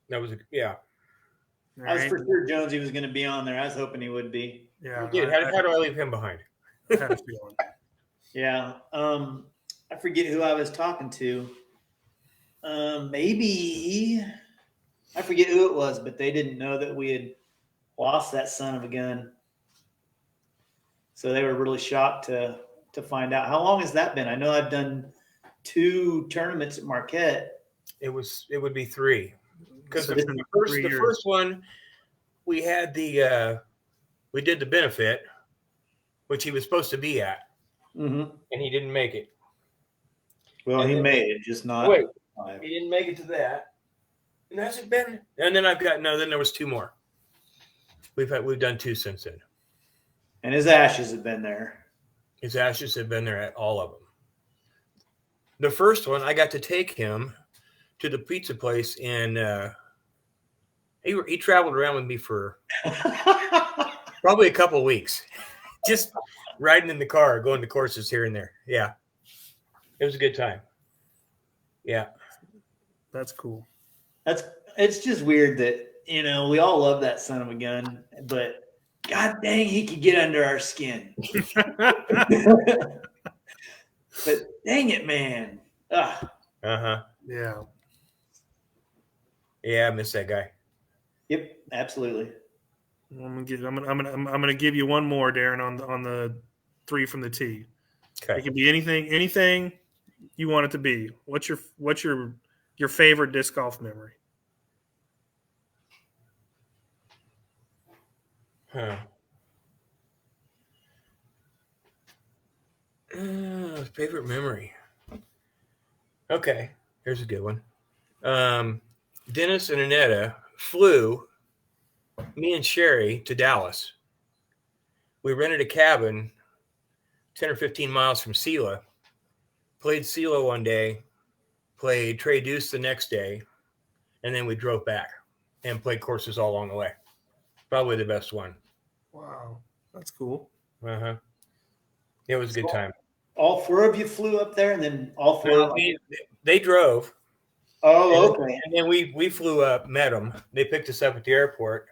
That was I was for sure Jonesy was going to be on there. I was hoping he would be. Yeah. How do I leave him behind? I had a feeling. Yeah. I forget who I was talking to. Maybe I forget who it was, but they didn't know that we had lost that son of a gun. So they were really shocked to find out. How long has that been? I know I've done 2 tournaments at Marquette. It would be 3. Because So the first one we had we did the benefit, which he was supposed to be at, and he didn't make it. Well, he made it, just not. Wait, he didn't make it to that. And has it been? And then then there was 2 more. We've done 2 since then. And his ashes have been there. His ashes have been there at all of them. The first one, I got to take him to the pizza place, and he traveled around with me for probably a couple of weeks, just riding in the car, going to courses here and there. Yeah, it was a good time. Yeah, That's cool. It's just weird that we all love that son of a gun, but God dang, he could get under our skin. But dang it, man. Ugh. Yeah. Yeah, I miss that guy. Yep, absolutely. I'm gonna give you one more, Darren, on the 3 from the tee. Okay. It can be anything you want it to be. What's your Your favorite disc golf memory? Huh. Favorite memory. Okay, here's a good one. Dennis and Annetta flew me and Sherry to Dallas. We rented a cabin 10 or 15 miles from Sela. Played Sela one day, played Trey Deuce the next day, and then we drove back and played courses all along the way. Probably the best one. Wow, that's cool. Uh-huh. It was a good time. All 4 of you flew up there, and then all 4 No, they drove. Oh, okay. And then we flew up, met them. They picked us up at the airport.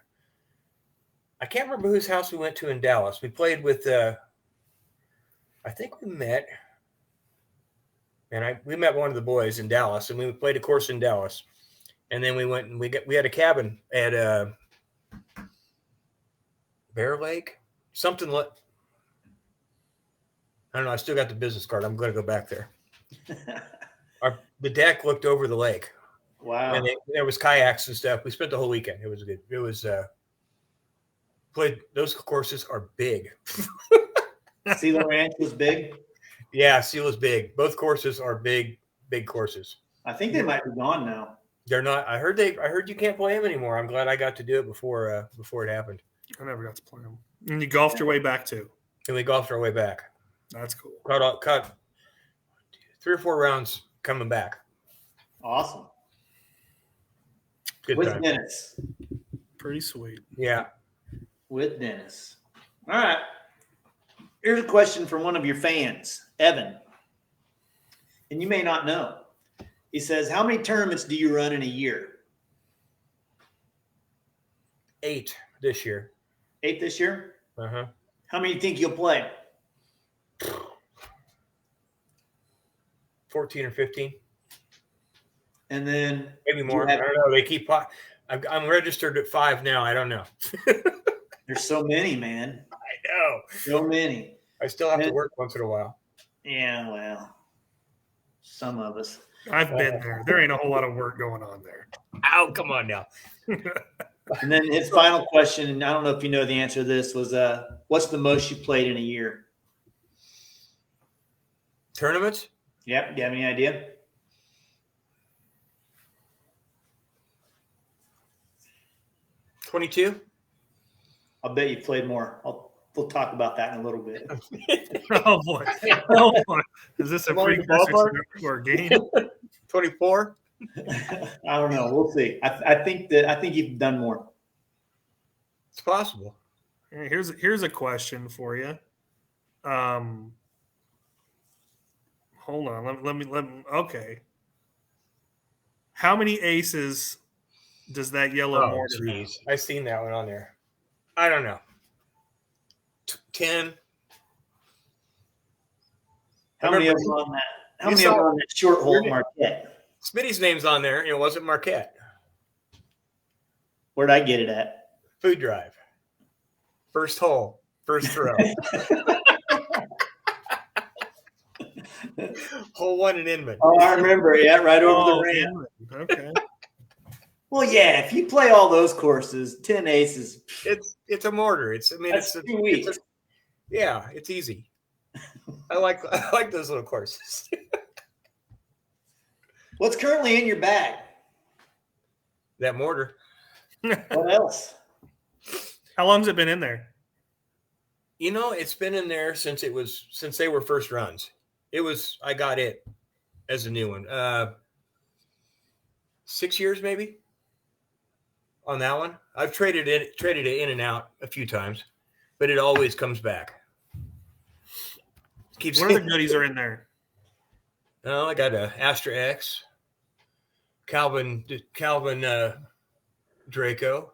I can't remember whose house we went to in Dallas. We played with, I think we met, and we met one of the boys in Dallas, and we played a course in Dallas. And then we went and we had a cabin at Bear Lake, something like. I don't know. I still got the business card. I'm going to go back there. The deck looked over the lake. Wow. And there was kayaks and stuff. We spent the whole weekend. It was good. It was played. Those courses are big. Sela Ranch was big. Yeah, Sela's big. Both courses are big courses. I think they might be gone now. They're not. I heard you can't play them anymore. I'm glad I got to do it before it happened. I never got to play them. And you golfed your way back too. And we golfed our way back. That's cool. Caught 3 or 4 rounds coming back. Awesome. Good With time. Dennis. Pretty sweet. Yeah. With Dennis. All right. Here's a question from one of your fans, Evan. And you may not know. He says, how many tournaments do you run in a year? 8 this year. 8 this year? Uh-huh. How many do you think you'll play? 14 or 15. And then Maybe more. I don't know. They keep. I'm registered at 5 now. I don't know. There's so many, man. I know. So many. I still have to work once in a while. Yeah, well, some of us. I've been there. There ain't a whole lot of work going on there. Ow, come on now. And then his final question, and I don't know if you know the answer to this, was what's the most you played in a year? Tournaments? Yep. Do you have any idea? $22? I'll bet you played more. We'll talk about that in a little bit. Oh boy. Oh boy. Is this a free ballpark or a game? 24? I don't know. We'll see. I think you've done more. It's possible. Here's a question for you. Hold on. Let me. Okay. How many aces does that yellow mortar have? I've seen that one on there. I don't know. 10. How many of them on that? How many of them on that short hole Marquette? Smitty's name's on there. It wasn't Marquette. Where'd I get it at? Food Drive. First hole. First throw. Hole 1 in Inman. Oh, I remember. Yeah, right over the ramp. Okay. Well, yeah. If you play all those courses, 10 aces. It's a mortar. It's 2 weeks. Yeah, it's easy. I like those little courses. What's currently in your bag? That mortar. What else? How long's it been in there? It's been in there since they were first runs. I got it as a new one. 6 years maybe on that one. I've traded it in and out a few times, but it always comes back. What other goodies are in there? Oh, I got a Astra X, Calvin Draco,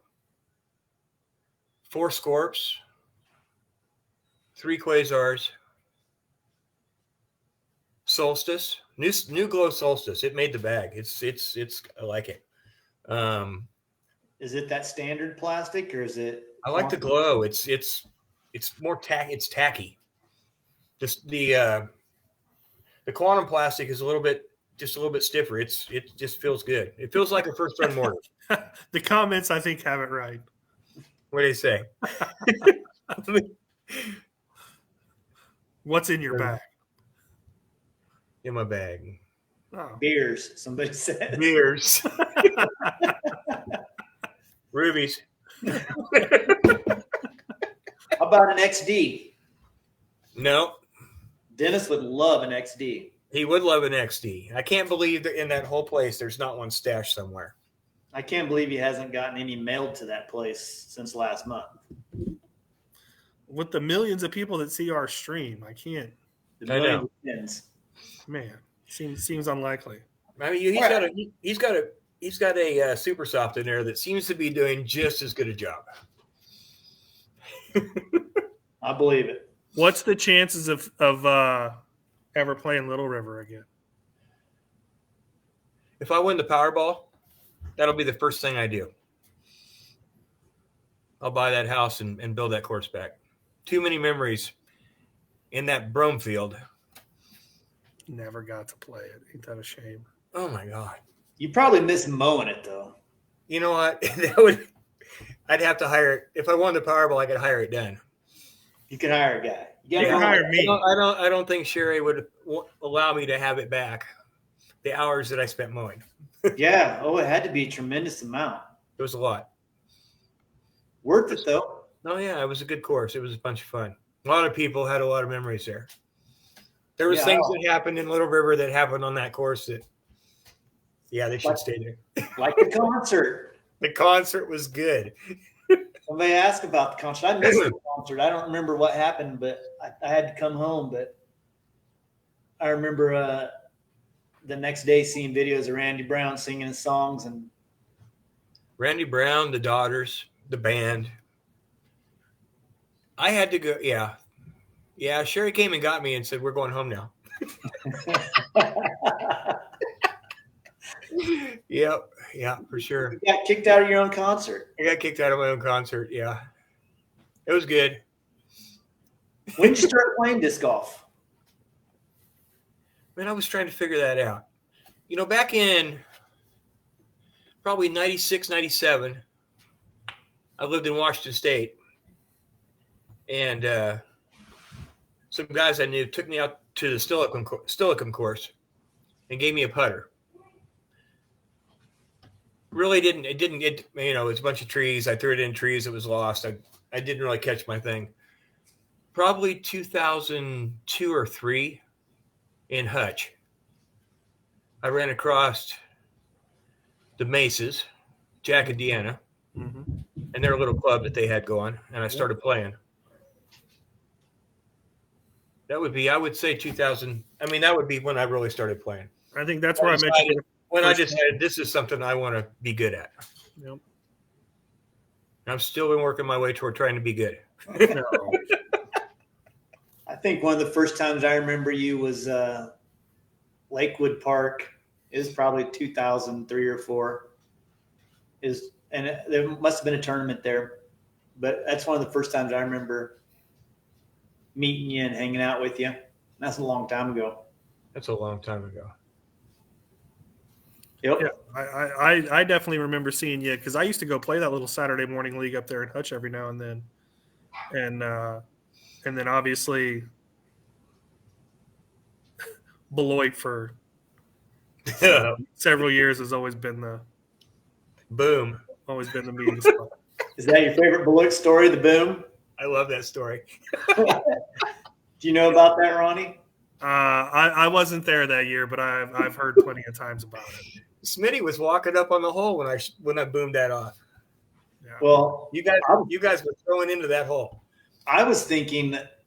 4 Scorps, 3 Quasars, Solstice, new glow Solstice. It made the bag. It's I like it. Is it that standard plastic or is it? I like the glow. It's more tacky. It's tacky. Just the quantum plastic is a little bit just a little bit stiffer. It just feels good. It feels like a first run mortar. The comments, I think, have it right. What do you say? What's in your bag? In my bag. Oh. Beers, somebody said. Beers. Rubies. How about an XD? No. Dennis would love an XD. He would love an XD. I can't believe that in that whole place there's not one stashed somewhere. I can't believe he hasn't gotten any mailed to that place since last month. With the millions of people that see our stream, I can't. I know. Man, seems unlikely. I mean, he's got a super soft in there that seems to be doing just as good a job. I believe it. What's the chances of ever playing Little River again? If I win the Powerball, that'll be the first thing I do. I'll buy that house and build that course back. Too many memories in that brome field. Never got to play it. Ain't that a shame? Oh my God. You probably miss mowing it though. You know what? I'd have to hire it. If I won the Powerball, I could hire it done. You could hire a guy. You can hire me. I don't think Sherry would allow me to have it back. The hours that I spent mowing. Yeah. Oh, it had to be a tremendous amount. It was a lot. Worth it though. Oh yeah, it was a good course. It was a bunch of fun. A lot of people had a lot of memories there. There was things that happened in Little River that happened on that course that, they should stay there. Like the concert. The concert was good. Somebody asked about the concert. I missed the concert. I don't remember what happened, but I had to come home. But I remember the next day seeing videos of Randy Brown singing his songs. And Randy Brown, the Daughters, the band. I had to go. Yeah. Yeah. Sherry came and got me and said, we're going home now. Yep. Yeah, for sure. You got kicked out of your own concert. I got kicked out of my own concert. Yeah. It was good. When did you start playing disc golf? Man, I was trying to figure that out. You know, back in probably 96, 97, I lived in Washington State. And some guys I knew took me out to the Stillicum course and gave me a putter. Really didn't, it's a bunch of trees. I threw it in trees. It was lost. I didn't really catch my thing. Probably 2002 or 3 in Hutch. I ran across the Maces, Jack and Deanna, and their little club that they had going, and I started playing. That would be, I would say 2000. I mean, that would be when I really started playing. I think that's where I mentioned when I decided this is something I want to be good at. Yep. I've still been working my way toward trying to be good. I think one of the first times I remember you was Lakewood Park. It was probably 2003 or 4. There must have been a tournament there, but that's one of the first times I remember meeting you and hanging out with you. That's a long time ago. That's a long time ago. Yep. Yeah, I definitely remember seeing you because I used to go play that little Saturday morning league up there in Hutch every now and then, and then obviously Beloit for several years has always been the boom. Always been the meeting spot. Is that your favorite Beloit story, the boom? I love that story. Do you know about that, Ronnie? I wasn't there that year, but I've heard plenty of times about it. Smitty was walking up on the hole when I boomed that off. Yeah. Well, you guys were throwing into that hole. I was thinking that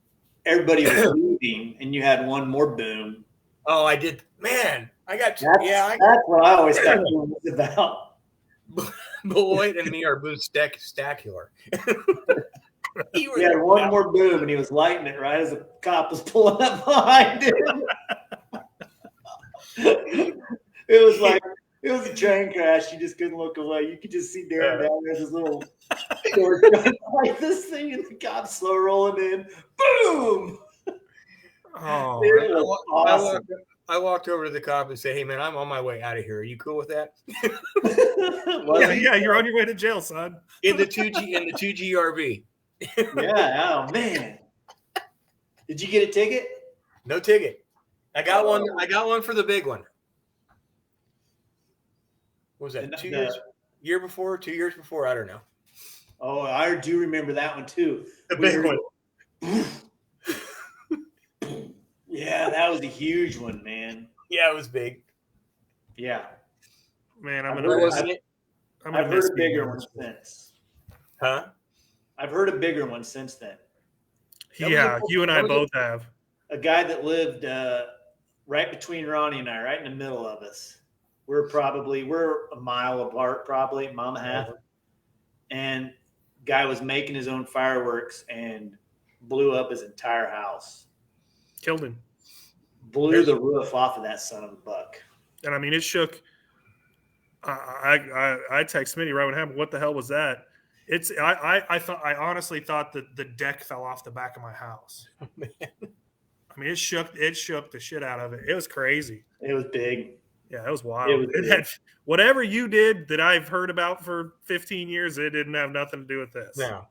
everybody was leaving, and you had one more boom. Oh, I did, man. I got that's what I always thought it was about. Beloit and me are boom stacular. He had one more boom, and he was lighting it right as a cop was pulling up behind him. It was a train crash. You just couldn't look away. You could just see Darren down there, this little short gun like this thing, and the cops slow rolling in. Boom! Oh, it was awesome. I walked over to the cop and said, "Hey man, I'm on my way out of here. Are you cool with that?" Yeah, you're on your way to jail, son. In the 2G RV. Yeah. Oh man. Did you get a ticket? No ticket. I got one. I got one for the big one. What was that? 2 years? Year before? 2 years before? I don't know. Oh, I do remember that one too. The big one. Yeah, that was a huge one, man. Yeah, it was big. Yeah. Man, I've heard a bigger one since. Huh? I've heard a bigger one since then. Yeah, you and I both have. A guy that lived right between Ronnie and I, right in the middle of us. We're a mile apart, probably a mile and a half. And guy was making his own fireworks and blew up his entire house. Killed him. Blew the roof off of that son of a buck. And I mean, it shook. I text Smitty right when it happened. What the hell was that? I honestly thought that the deck fell off the back of my house. Oh, man. I mean, it shook the shit out of it. It was crazy. It was big. Yeah, it was wild. It had, whatever you did that I've heard about for 15 years, it didn't have nothing to do with this. No.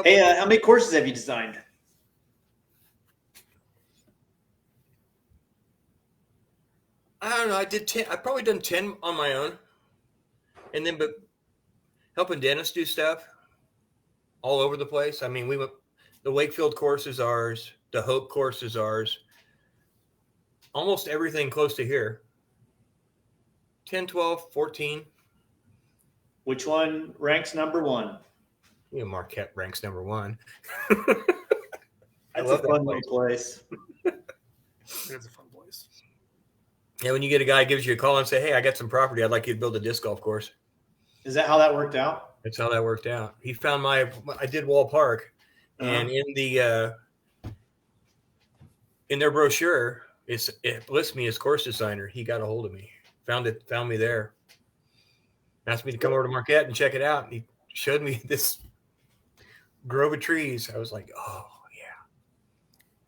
Hey, how many courses have you designed? I don't know. I did 10. I've probably done 10 on my own, and then but helping Dennis do stuff all over the place. I mean, the Wakefield course is ours. The Hope course is ours. Almost everything close to here. 10, 12, 14. Which one ranks number one? Marquette ranks number one. That's a fun little place. It's a fun place. Yeah, when you get a guy gives you a call and say, "Hey, I got some property. I'd like you to build a disc golf course." Is that how that worked out? That's how that worked out. He found I did Wall Park, and in their brochure, it lists me as course designer. He got a hold of me, found me there, asked me to come over to Marquette and check it out. And he showed me this grove of trees. I was like, "Oh yeah,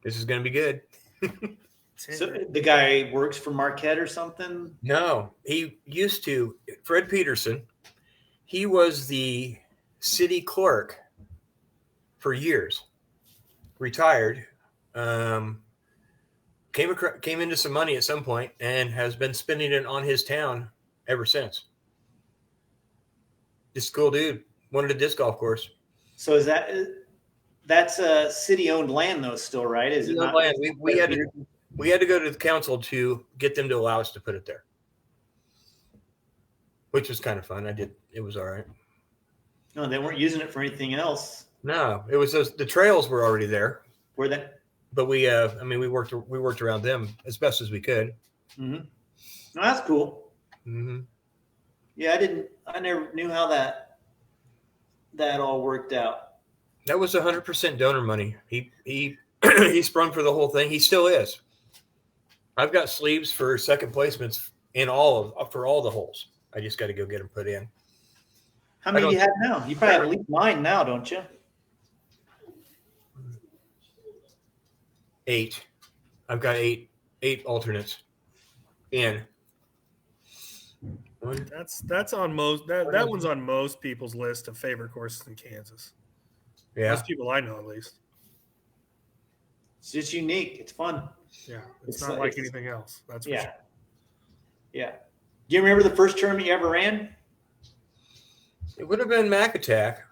this is going to be good." So the guy works for Marquette or something? No, he used to. Fred Peterson. He was the city clerk for years. Retired. Came into some money at some point and has been spending it on his town ever since. This cool dude wanted a disc golf course. So that's a city-owned land though, still, right? Is it not? Land. We had to go to the council to get them to allow us to put it there, which was kind of fun. It was all right. No, they weren't using it for anything else. No, it was the trails were already there. Were they? But we worked around them as best as we could. Mm-hmm. No, that's cool. Mm-hmm. Yeah, I never knew how that all worked out. That was 100% donor money. He he sprung for the whole thing. He still is. I've got sleeves for second placements for all the holes. I just got to go get them put in. How many do you have now? You probably have at least 9 now, don't you? 8. I've got 8 alternates in. That's on most that one's on most people's list of favorite courses in Kansas. Yeah, most people I know at least. It's just unique. It's fun. Yeah, it's not like anything else. That's for sure. Yeah. Do you remember the first tournament you ever ran? It would have been Mac Attack.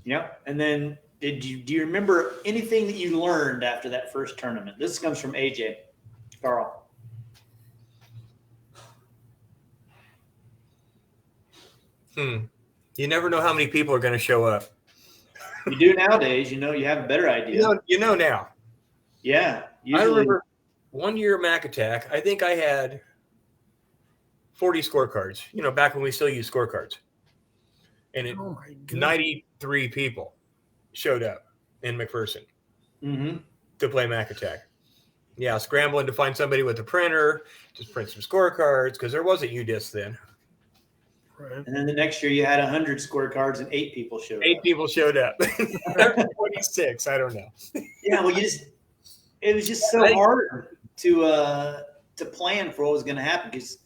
Yeah, and then do you remember anything that you learned after that first tournament? This comes from AJ Carl. You never know how many people are going to show up. You do nowadays. You have a better idea. You know now. Yeah. I remember one year Mac Attack, I think I had 40 scorecards, back when we still used scorecards. And 93 people showed up in McPherson to play Mac Attack. Yeah, scrambling to find somebody with a printer, just print some scorecards, because there wasn't UDisc then. Right. And then the next year you had 100 scorecards and 8 people showed up. 8 people showed up. 26, I don't know. Yeah, well, it was just so hard to plan for what was going to happen because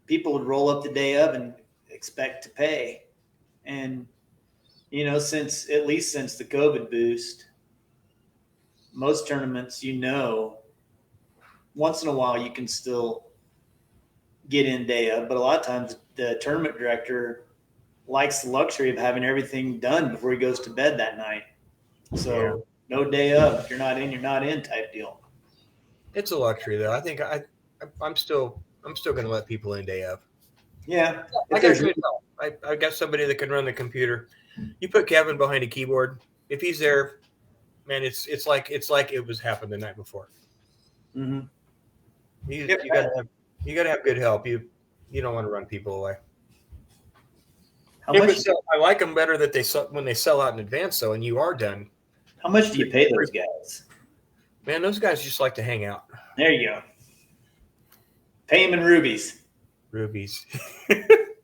people would roll up the day of and expect to pay. And, since the COVID boost, most tournaments, once in a while you can still get in day of, but a lot of times the tournament director likes the luxury of having everything done before he goes to bed that night. So no day of. If you're not in type deal. It's a luxury though. I think I'm still going to let people in day of. Yeah. I got good help. I got somebody that can run the computer. You put Kevin behind a keyboard. If he's there, man, it's like it was happened the night before. Mm-hmm. You gotta have good help. You don't want to run people away. I like them better when they sell out in advance though, and you are done. How much do you pay those guys? Man, those guys just like to hang out. There you go. Pay them in rubies. Rubies.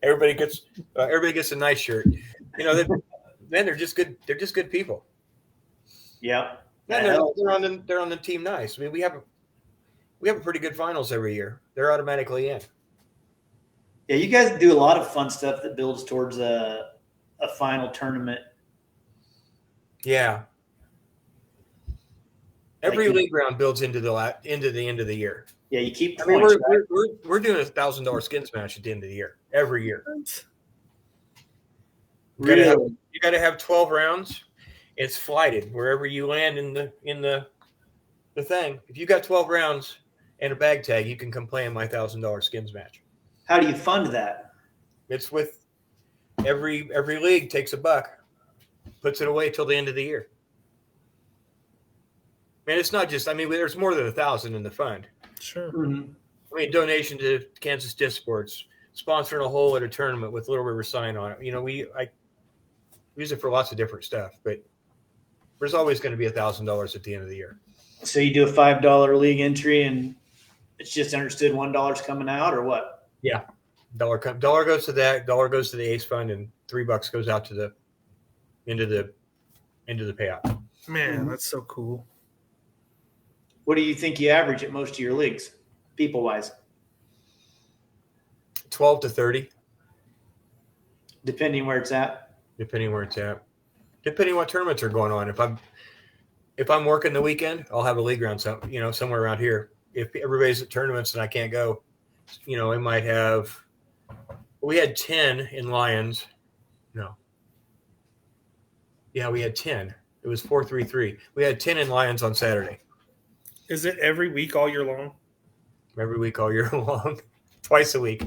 Everybody gets a nice shirt. They're just good. They're just good people. Yeah. They're on the team nice. I mean, we have a pretty good finals every year. They're automatically in. Yeah, you guys do a lot of fun stuff that builds towards a final tournament. Yeah. Every league round builds into the end of the year. Yeah, you keep points. I mean, we're doing $1,000 skins match at the end of the year every year. You got to have 12 rounds. It's flighted wherever you land in the thing. If you got 12 rounds and a bag tag, you can come play in my $1,000 skins match. How do you fund that? It's with every league takes $1, puts it away till the end of the year. Man, it's not just. I mean, there's more than 1,000 in the fund. Sure. Mm-hmm. I mean, donation to Kansas Disc Sports, sponsoring a hole at a tournament with Little River sign on it. I use it for lots of different stuff, but there's always going to be $1,000 at the end of the year. So you do a $5 league entry, and it's just understood $1 coming out, or what? Yeah, dollar goes to that. $1 goes to the Ace Fund, and $3 goes out to into the payout. Man, that's so cool. What do you think you average at most of your leagues, people-wise? 12 to 30. Depending where it's at? Depending what tournaments are going on. If I'm working the weekend, I'll have a league round somewhere around here. If everybody's at tournaments and I can't go, I might have – we had 10 in Lions. No. Yeah, we had 10. It was 4-3-3. We had 10 in Lions on Saturday. Is it every week all year long? Every week all year long. Twice a week.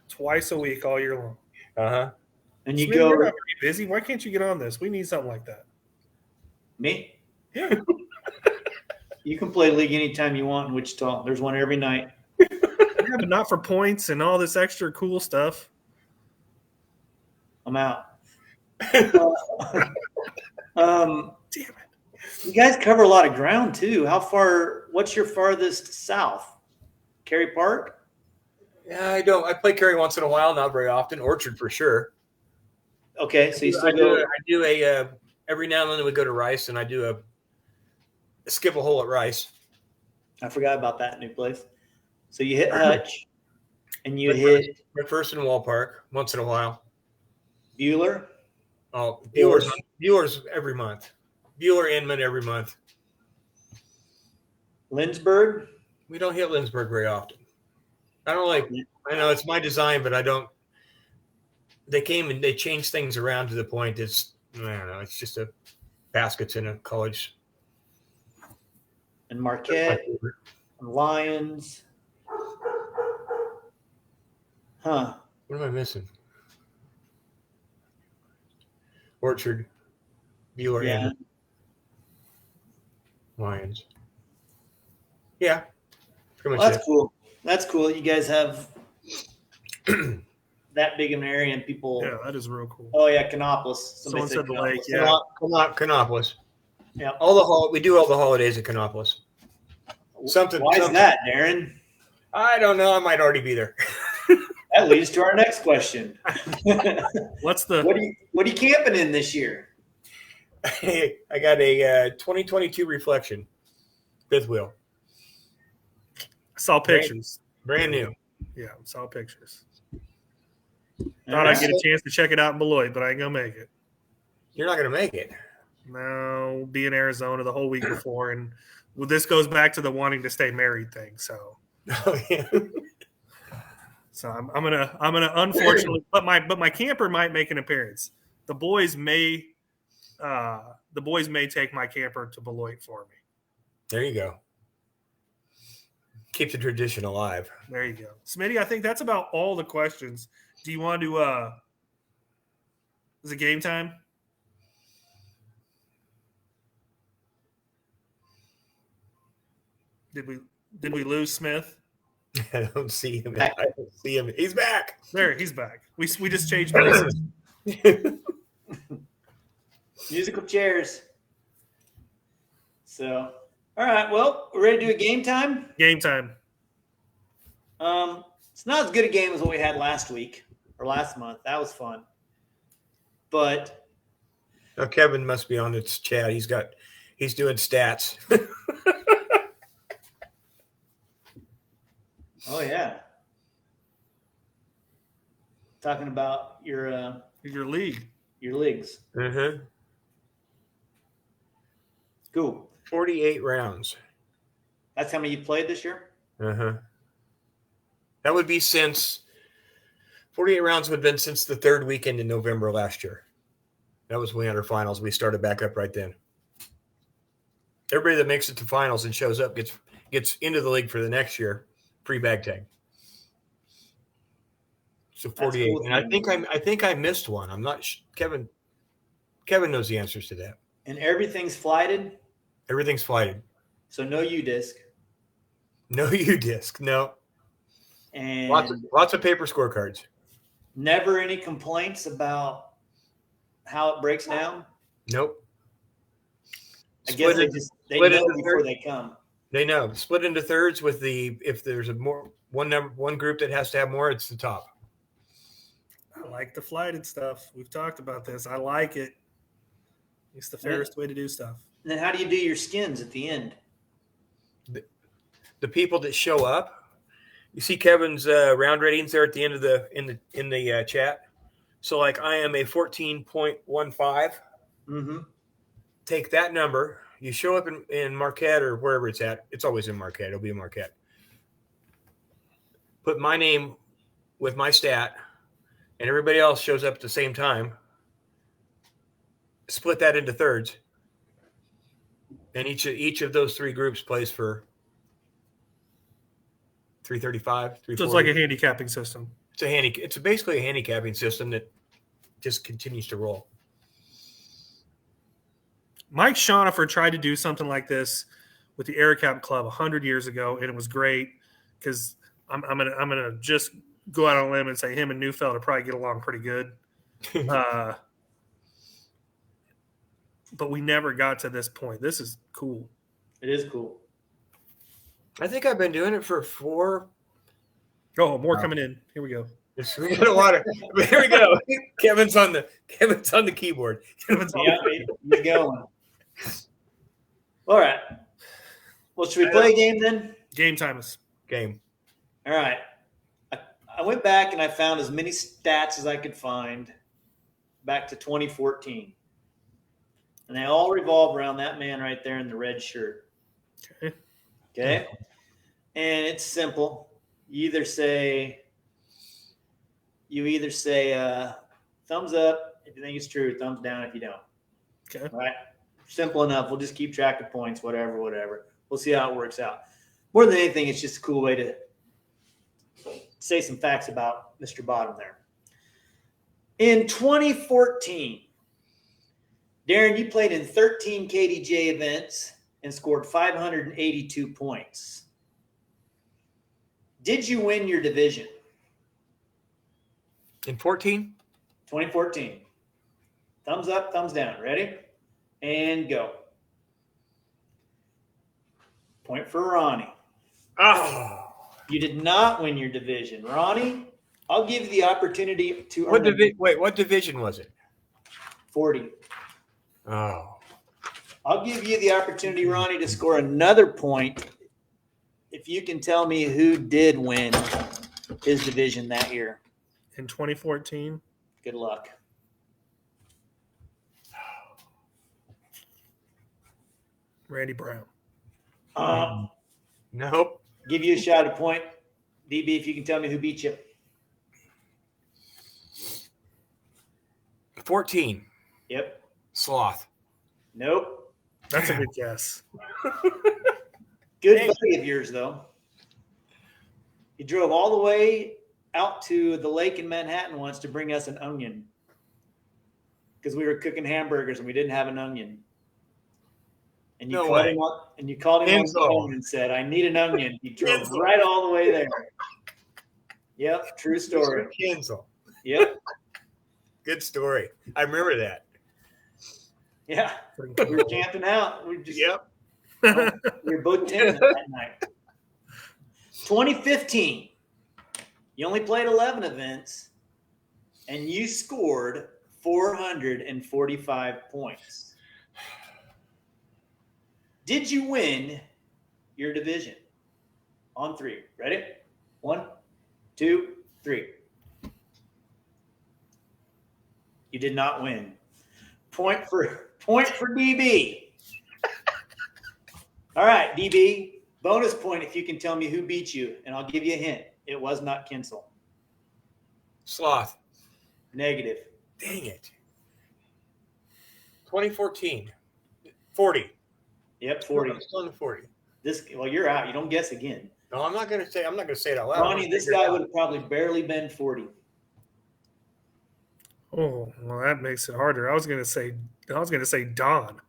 Twice a week all year long. Uh-huh. And you You're not very busy. Why can't you get on this? We need something like that. Me? Yeah. You can play league anytime you want in Wichita. There's one every night. Yeah, but not for points and all this extra cool stuff. I'm out. Damn it. You guys cover a lot of ground too. What's your farthest south? Cary Park? Yeah, I don't. I play Cary once in a while, not very often. Orchard for sure. Okay, so you still go. I do a every now and then we go to Rice, and I do a skip a hole at Rice. I forgot about that new place. So you hit Hutch, and you hit McPherson Wall Park once in a while. Bueller. Oh, Bueller's every month. Bueller Inman every month. Lindsberg. We don't hit Lindsberg very often. I don't like. I know it's my design, but I don't. They came and they changed things around to the point it's. I don't know. It's just a baskets in a college. And Marquette. And Lions. Huh. What am I missing? Orchard. Bueller. Yeah. Inman. Lions. Yeah. Pretty much Well, that's cool. That's cool. You guys have that big of an area and people. Yeah, that is real cool. Oh yeah, Canopolis. Someone said the lake. Canopolis. Yeah. Canopolis. Yeah. We do all the holidays at Canopolis. Why is that, Darren? I don't know. I might already be there. That leads to our next question. What's the? What are you camping in this year? I got a 2022 Reflection. Fifth wheel. Saw pictures. Brand new. Yeah, saw pictures. All Thought right. I'd get a chance to check it out in Beloit, but I ain't gonna make it. You're not going to make it. No, be in Arizona the whole week before, and well, this goes back to the wanting to stay married thing. So, Oh, yeah. so I'm gonna unfortunately, but my camper might make an appearance. The boys may take my camper to Beloit for me. There you go. Keep the tradition alive. There you go, Smitty. I think that's about all the questions. Do you want to? Is it game time? Did we lose Smith? I don't see him. I don't see him. He's back. There, he's back. We just changed places. Musical chairs. So, all right. Well, we're ready to do a game time. Game time. It's not as good a game as what we had last week or last month. That was fun. But Oh, Kevin must be on its chat. He's doing stats. oh yeah, talking about your league. Your leagues. Uh-huh. Cool. 48 rounds. That's how many you played this year? Uh-huh. That would be since 48 rounds would have been since the third weekend in November last year. That was when we had our finals. We started back up right then. Everybody that makes it to finals and shows up gets into the league for the next year, free bag tag. So 48. Cool. And I think I missed one. I'm not Kevin knows the answers to that. And everything's flighted? Everything's flighted. So no U-disc. No U-disc, no. And lots of paper scorecards. Never any complaints about how it breaks down? Nope. I guess they know before they come. They know. Split into thirds with if there's one group that has to have more, it's the top. I like the flighted stuff. We've talked about this. I like it. It's the fairest way to do stuff. And then how do you do your skins at the end? The people that show up. You see Kevin's round ratings there at the end of in the chat. So like I am a 14.15. Mm-hmm. Take that number. You show up in Marquette or wherever it's at. It's always in Marquette. It'll be in Marquette. Put my name with my stat, and everybody else shows up at the same time. Split that into thirds, and each of those three groups plays for 335, 340. So it's like a handicapping system. It's basically a handicapping system that just continues to roll. Mike Schoenifer tried to do something like this with the AirCap Club 100 years ago, and it was great because I'm gonna just go out on a limb and say him and Neufeld will probably get along pretty good. But we never got to this point. This is cool. It is cool. I think I've been doing it for 4. Oh, more coming in. Here we go. We got a lot of. Here we go. Kevin's on the keyboard. He's going. All right. Well, should we play a game then? Game time is game. All right. I went back and I found as many stats as I could find back to 2014. And they all revolve around that man right there in the red shirt. Okay. And it's simple. You either say thumbs up if you think it's true, thumbs down if you don't. Okay. All right. Simple enough. We'll just keep track of points, whatever. We'll see how it works out. More than anything, it's just a cool way to say some facts about Mr. Bottom there. In 2014, Darren, you played in 13 KDJ events and scored 582 points. Did you win your division? In 2014. Thumbs up, thumbs down. Ready? And go. Point for Ronnie. Oh. You did not win your division. Ronnie, I'll give you the opportunity to Wait, what division was it? 40. Oh. I'll give you the opportunity, Ronnie, to score another point if you can tell me who did win his division that year. In 2014. Good luck. Randy Brown. Nope. Give you a shot at point. DB, if you can tell me who beat you. 14. Yep. Sloth. Nope. That's a good guess. Good buddy of yours, though. He drove all the way out to the lake in Manhattan once to bring us an onion because we were cooking hamburgers and we didn't have an onion. And you called him up, and you called him on the phone and said, "I need an onion." He drove right all the way there. Yep, true story. Cancel. Yep. Good story. I remember that. Yeah, we were camping out. We just we were both tenting that night. 2015. You only played 11 events, and you scored 445 points. Did you win your division? On 3. Ready? 1, 2, 3. You did not win. Point for DB. All right, DB. Bonus point if you can tell me who beat you, and I'll give you a hint. It was not Kinsel. Sloth. Negative. Dang it. 2014. 40. Yep, 40. I'm still in the 40. Well, you're out. You don't guess again. No, I'm not going to say it out loud. Ronnie, this guy would have probably barely been 40. Oh, well, that makes it harder. I was gonna say Don.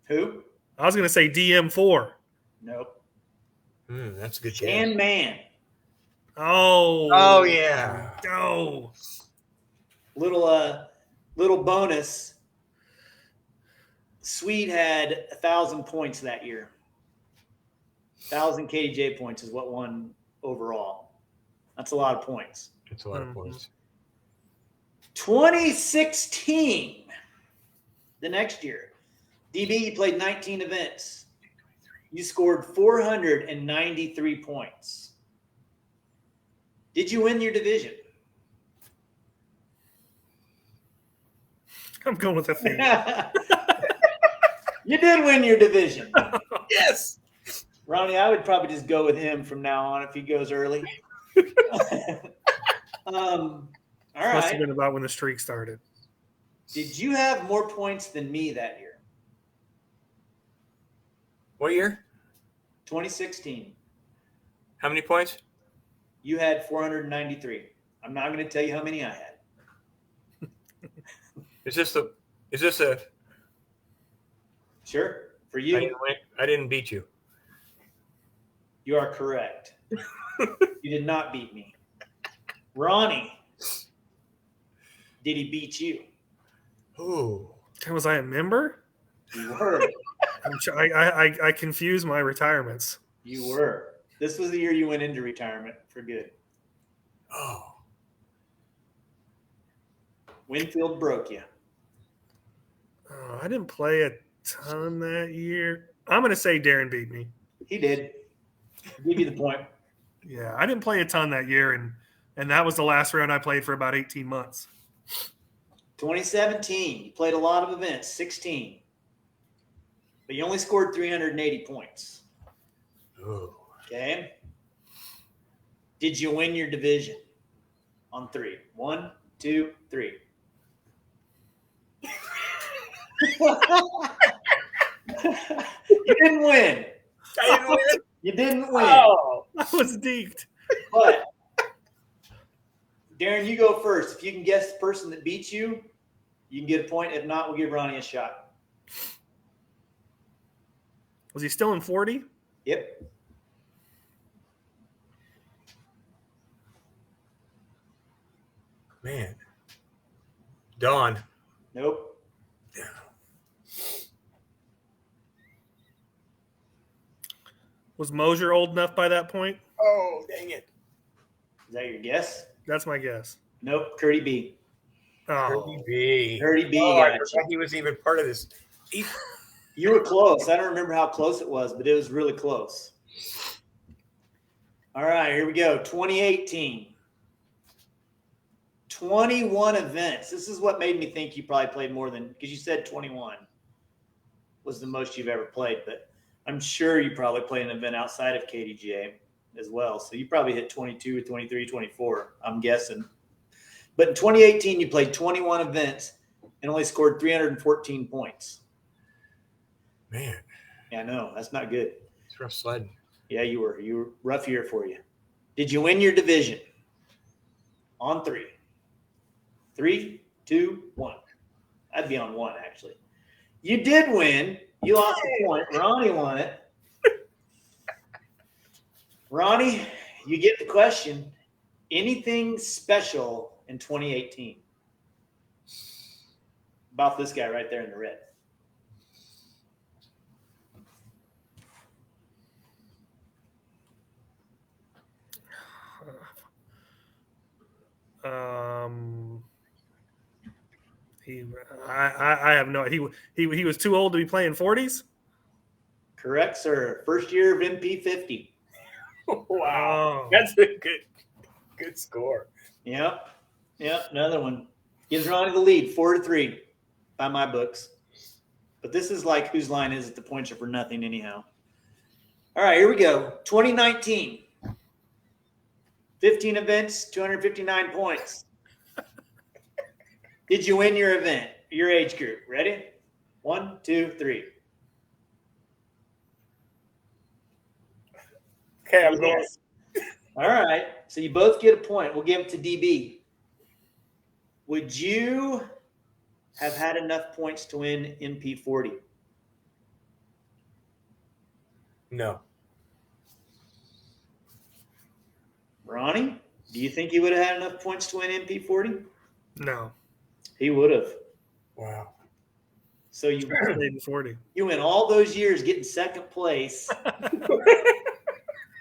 Who? I was gonna say DM4. Nope. That's a good Shan Man. Oh yeah. No. Little bonus. Swede had 1,000 points that year. 1,000 KDJ points is what won overall. That's a lot of points. It's a lot of points. 2016, the next year, DB, you played 19 events. You scored 493 points. Did you win your division? I'm going with a theme. You did win your division. Yes. Ronnie, I would probably just go with him from now on if he goes early. All right. Must have been about when the streak started. Did you have more points than me that year? What year? 2016. How many points? You had 493. I'm not going to tell you how many I had. Is this a? Sure. For you, I didn't beat you. You are correct. You did not beat me. Ronnie, did he beat you? Ooh. Was I a member? You were. I confuse my retirements. You were. This was the year you went into retirement for good. Oh. Winfield broke you. Oh, I didn't play a ton that year. I'm going to say Darren beat me. He did. I'll give you the point. Yeah, I didn't play a ton that year, and that was the last round I played for about 18 months. 2017, you played a lot of events, 16. But you only scored 380 points. Ooh. Okay. Did you win your division? On 3. 1, 2, 3. You didn't win. I didn't win. You didn't win. Oh. I was deked. But Darren, you go first. If you can guess the person that beats you, you can get a point. If not, we'll give Ronnie a shot. Was he still in 40? Yep. Man. Dawn. Nope. Was Mosier old enough by that point? Oh, dang it. Is that your guess? That's my guess. Nope. Curdy B. Oh. Curdy B. Curdy B. Oh, I forgot he was even part of this. You were close. I don't remember how close it was, but it was really close. All right, here we go. 2018. 21 events. This is what made me think you probably played more than, because you said 21 was the most you've ever played, but I'm sure you probably played an event outside of KDGA as well. So you probably hit 22, 23, 24, I'm guessing. But in 2018, you played 21 events and only scored 314 points. Man. Yeah, I know. That's not good. It's rough sledding. Yeah, you were. You were rough year for you. Did you win your division? On 3. 3, 2, 1. I'd be on 1, actually. You did win. You lost a point. Ronnie won it. Ronnie, you get the question. Anything special in 2018 about this guy right there in the red? I have no idea. He was too old to be playing 40s. Correct, sir. First year of MP 50. Wow, that's a good score. Yep. Another one gives Ronnie the lead, 4-3, by my books. But this is like whose line is it? The points are for nothing, anyhow. All right, here we go. 2019. 15 events, 259 points. Did you win your event, your age group? Ready? 1, 2, 3. Okay, I'm going. All right. So you both get a point. We'll give it to DB. Would you have had enough points to win MP 40? No. Ronnie, do you think he would have had enough points to win MP 40? No. He would have. Wow. So you played 40. You went all those years getting second place,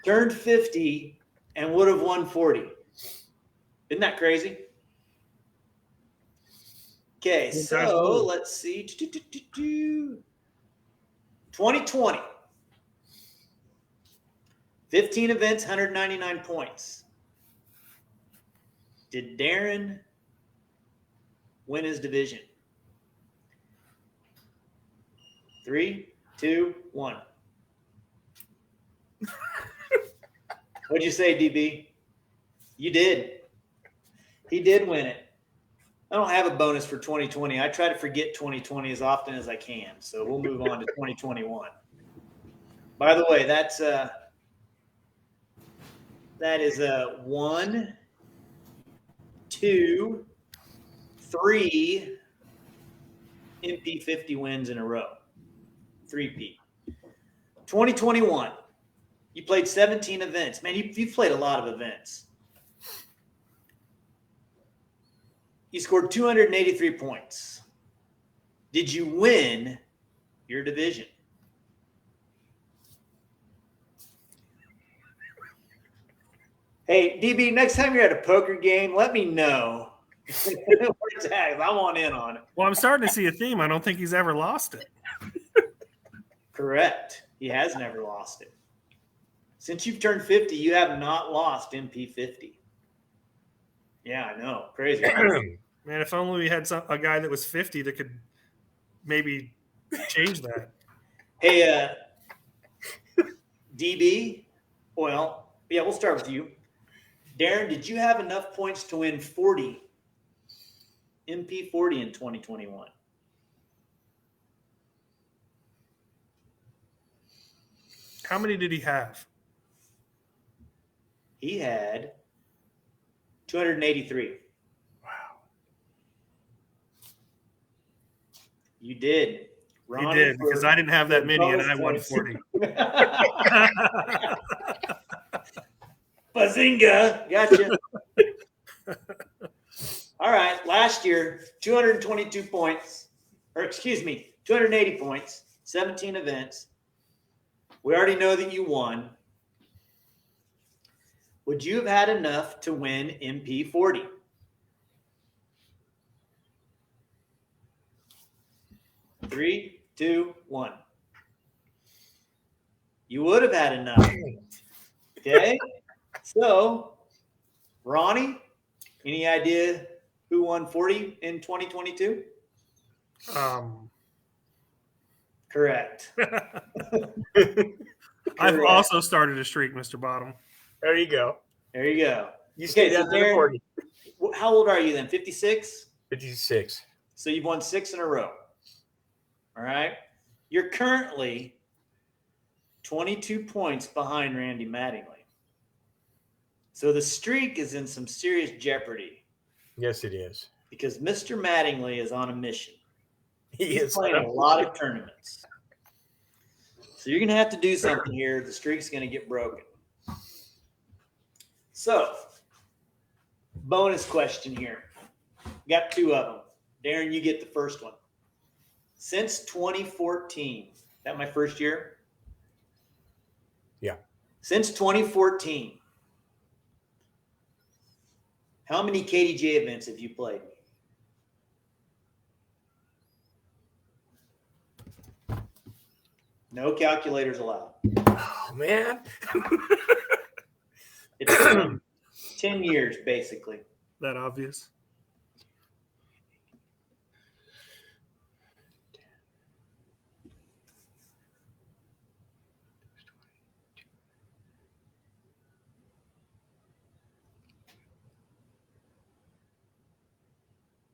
turned 50, and would have won 40. Isn't that crazy? Okay, so let's see. 2020. 15 events, 199 points. Did Darren win his division? 3, 2, 1. What'd you say, DB? You did. He did win it. I don't have a bonus for 2020. I try to forget 2020 as often as I can. So we'll move on to 2021. By the way, that is a 1, 2, 3 MP 50 wins in a row. 3P. 2021. You played 17 events. Man, you've played a lot of events. You scored 283 points. Did you win your division? Hey, DB, next time you're at a poker game, let me know. I want in on it. Well, I'm starting to see a theme. I don't think he's ever lost it. Correct. He has never lost it. Since you've turned 50, you have not lost MP 50. Yeah, I know. Crazy. Man, if only we had a guy that was 50 that could maybe change that. Hey, DB, well, yeah, we'll start with you. Darren, did you have enough points to win 40, MP 40 in 2021? How many did he have? He had 283. Wow. You did. You did, because I didn't have that many, and I won 40. Bazinga. Gotcha. All right. Last year, 222 points, or excuse me, 280 points, 17 events. We already know that you won. Would you have had enough to win MP 40? Three, 2, 1. You would have had enough. Okay? So, Ronnie, any idea who won 40 in 2022? Correct. I've also started a streak, Mr. Bottom. There you go. There you go. You stay down to the 40. How old are you then? 56? 56. So you've won 6 in a row. All right. You're currently 22 points behind Randy Mattingly. So the streak is in some serious jeopardy. Yes, it is. Because Mr. Mattingly is on a mission. He's playing a lot of tournaments. So you're going to have to do something here. The streak's going to get broken. So, bonus question here. Got 2 of them. Darren, you get the first one. Since 2014, is that my first year? Yeah. Since 2014, how many KDJ events have you played? No calculators allowed. Oh, man. It's 10 years, basically. That obvious.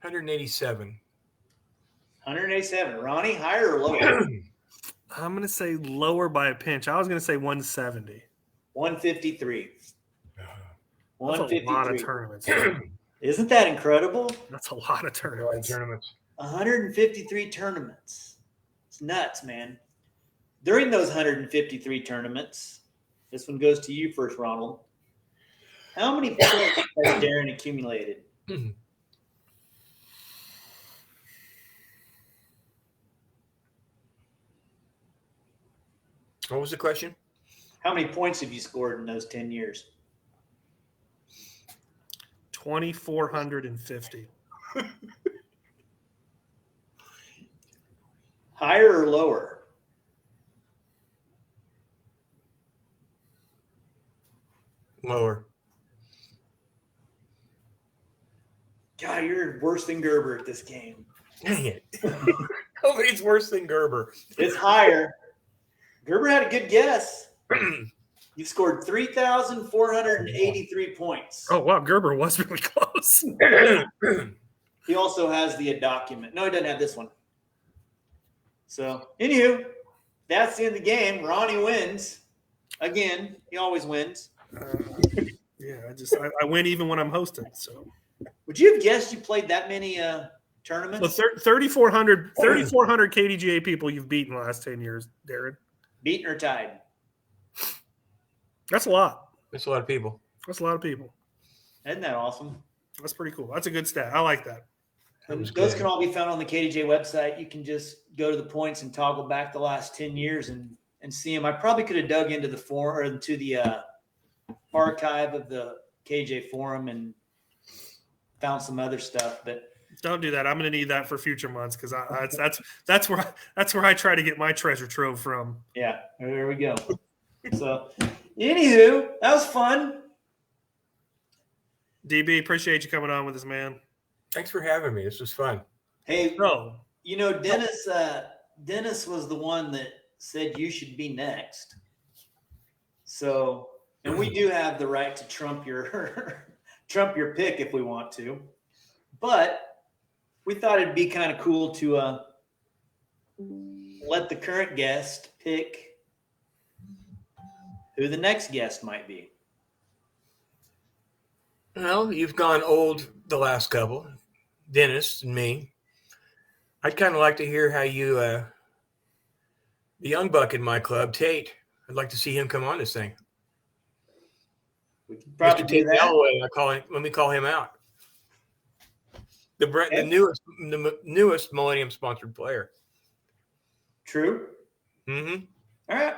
$187. 187. Ronnie, higher or lower? I'm going to say lower by a pinch. I was going to say 170. 153. That's a lot of tournaments. Isn't that incredible? That's a lot of tournaments. 153 tournaments. It's nuts, man. During those 153 tournaments, this one goes to you first, Ronald. How many points has Darren accumulated? What was the question? How many points have you scored in those 10 years? 2,450. Higher or lower? Lower. God, you're worse than Gerber at this game. Dang it. Nobody's worse than Gerber. It's higher. Gerber had a good guess. You scored 3,483 points. Oh, wow. Gerber was really close. He also has the document. No, he doesn't have this one. So, anywho, that's the end of the game. Ronnie wins. Again, he always wins. Yeah, I win even when I'm hosting. So, would you have guessed you played that many tournaments? Well, 3,400 KDGA people you've beaten the last 10 years, Darren. Beaten or tied? That's a lot. That's a lot of people. That's a lot of people. Isn't that awesome? That's pretty cool. That's a good stat. I like that. Those can all be found on the KDJ website. You can just go to the points and toggle back the last 10 years and see them. I probably could have dug into the forum or into the archive of the KJ forum and found some other stuff, but don't do that. I'm going to need that for future months because that's where I try to get my treasure trove from. Yeah, there we go. So, anywho, that was fun. DB, appreciate you coming on with us, man. Thanks for having me. This was fun. Hey, you know, Dennis was the one that said you should be next. So, and we do have the right to trump your pick if we want to, but we thought it'd be kind of cool to let the current guest pick who the next guest might be. Well, you've gone old the last couple, Dennis and me. I'd kind of like to hear how you, the young buck in my club, Tate. I'd like to see him come on this thing. We can probably Mr. do Tate that. Galloway, let me call him out. The newest Millennium sponsored player. True. Mm-hmm. All right.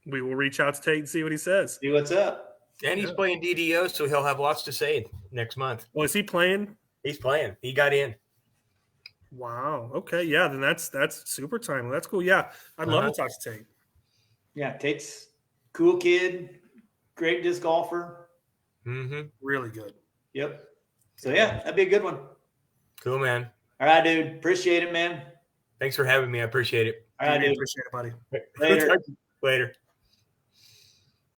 We will reach out to Tate and see what he says. See what's up. And he's playing DDO, so he'll have lots to say next month. Well, is he playing? He's playing. He got in. Wow. Okay. Yeah. Then that's super timely. That's cool. Yeah. I'd love to talk to Tate. Yeah. Tate's cool kid, great disc golfer. Mm-hmm. Really good. Yep. So yeah, that'd be a good one. Cool, man. All right, dude. Appreciate it, man. Thanks for having me. I appreciate it. All right, dude. Appreciate it, buddy. Later. Later.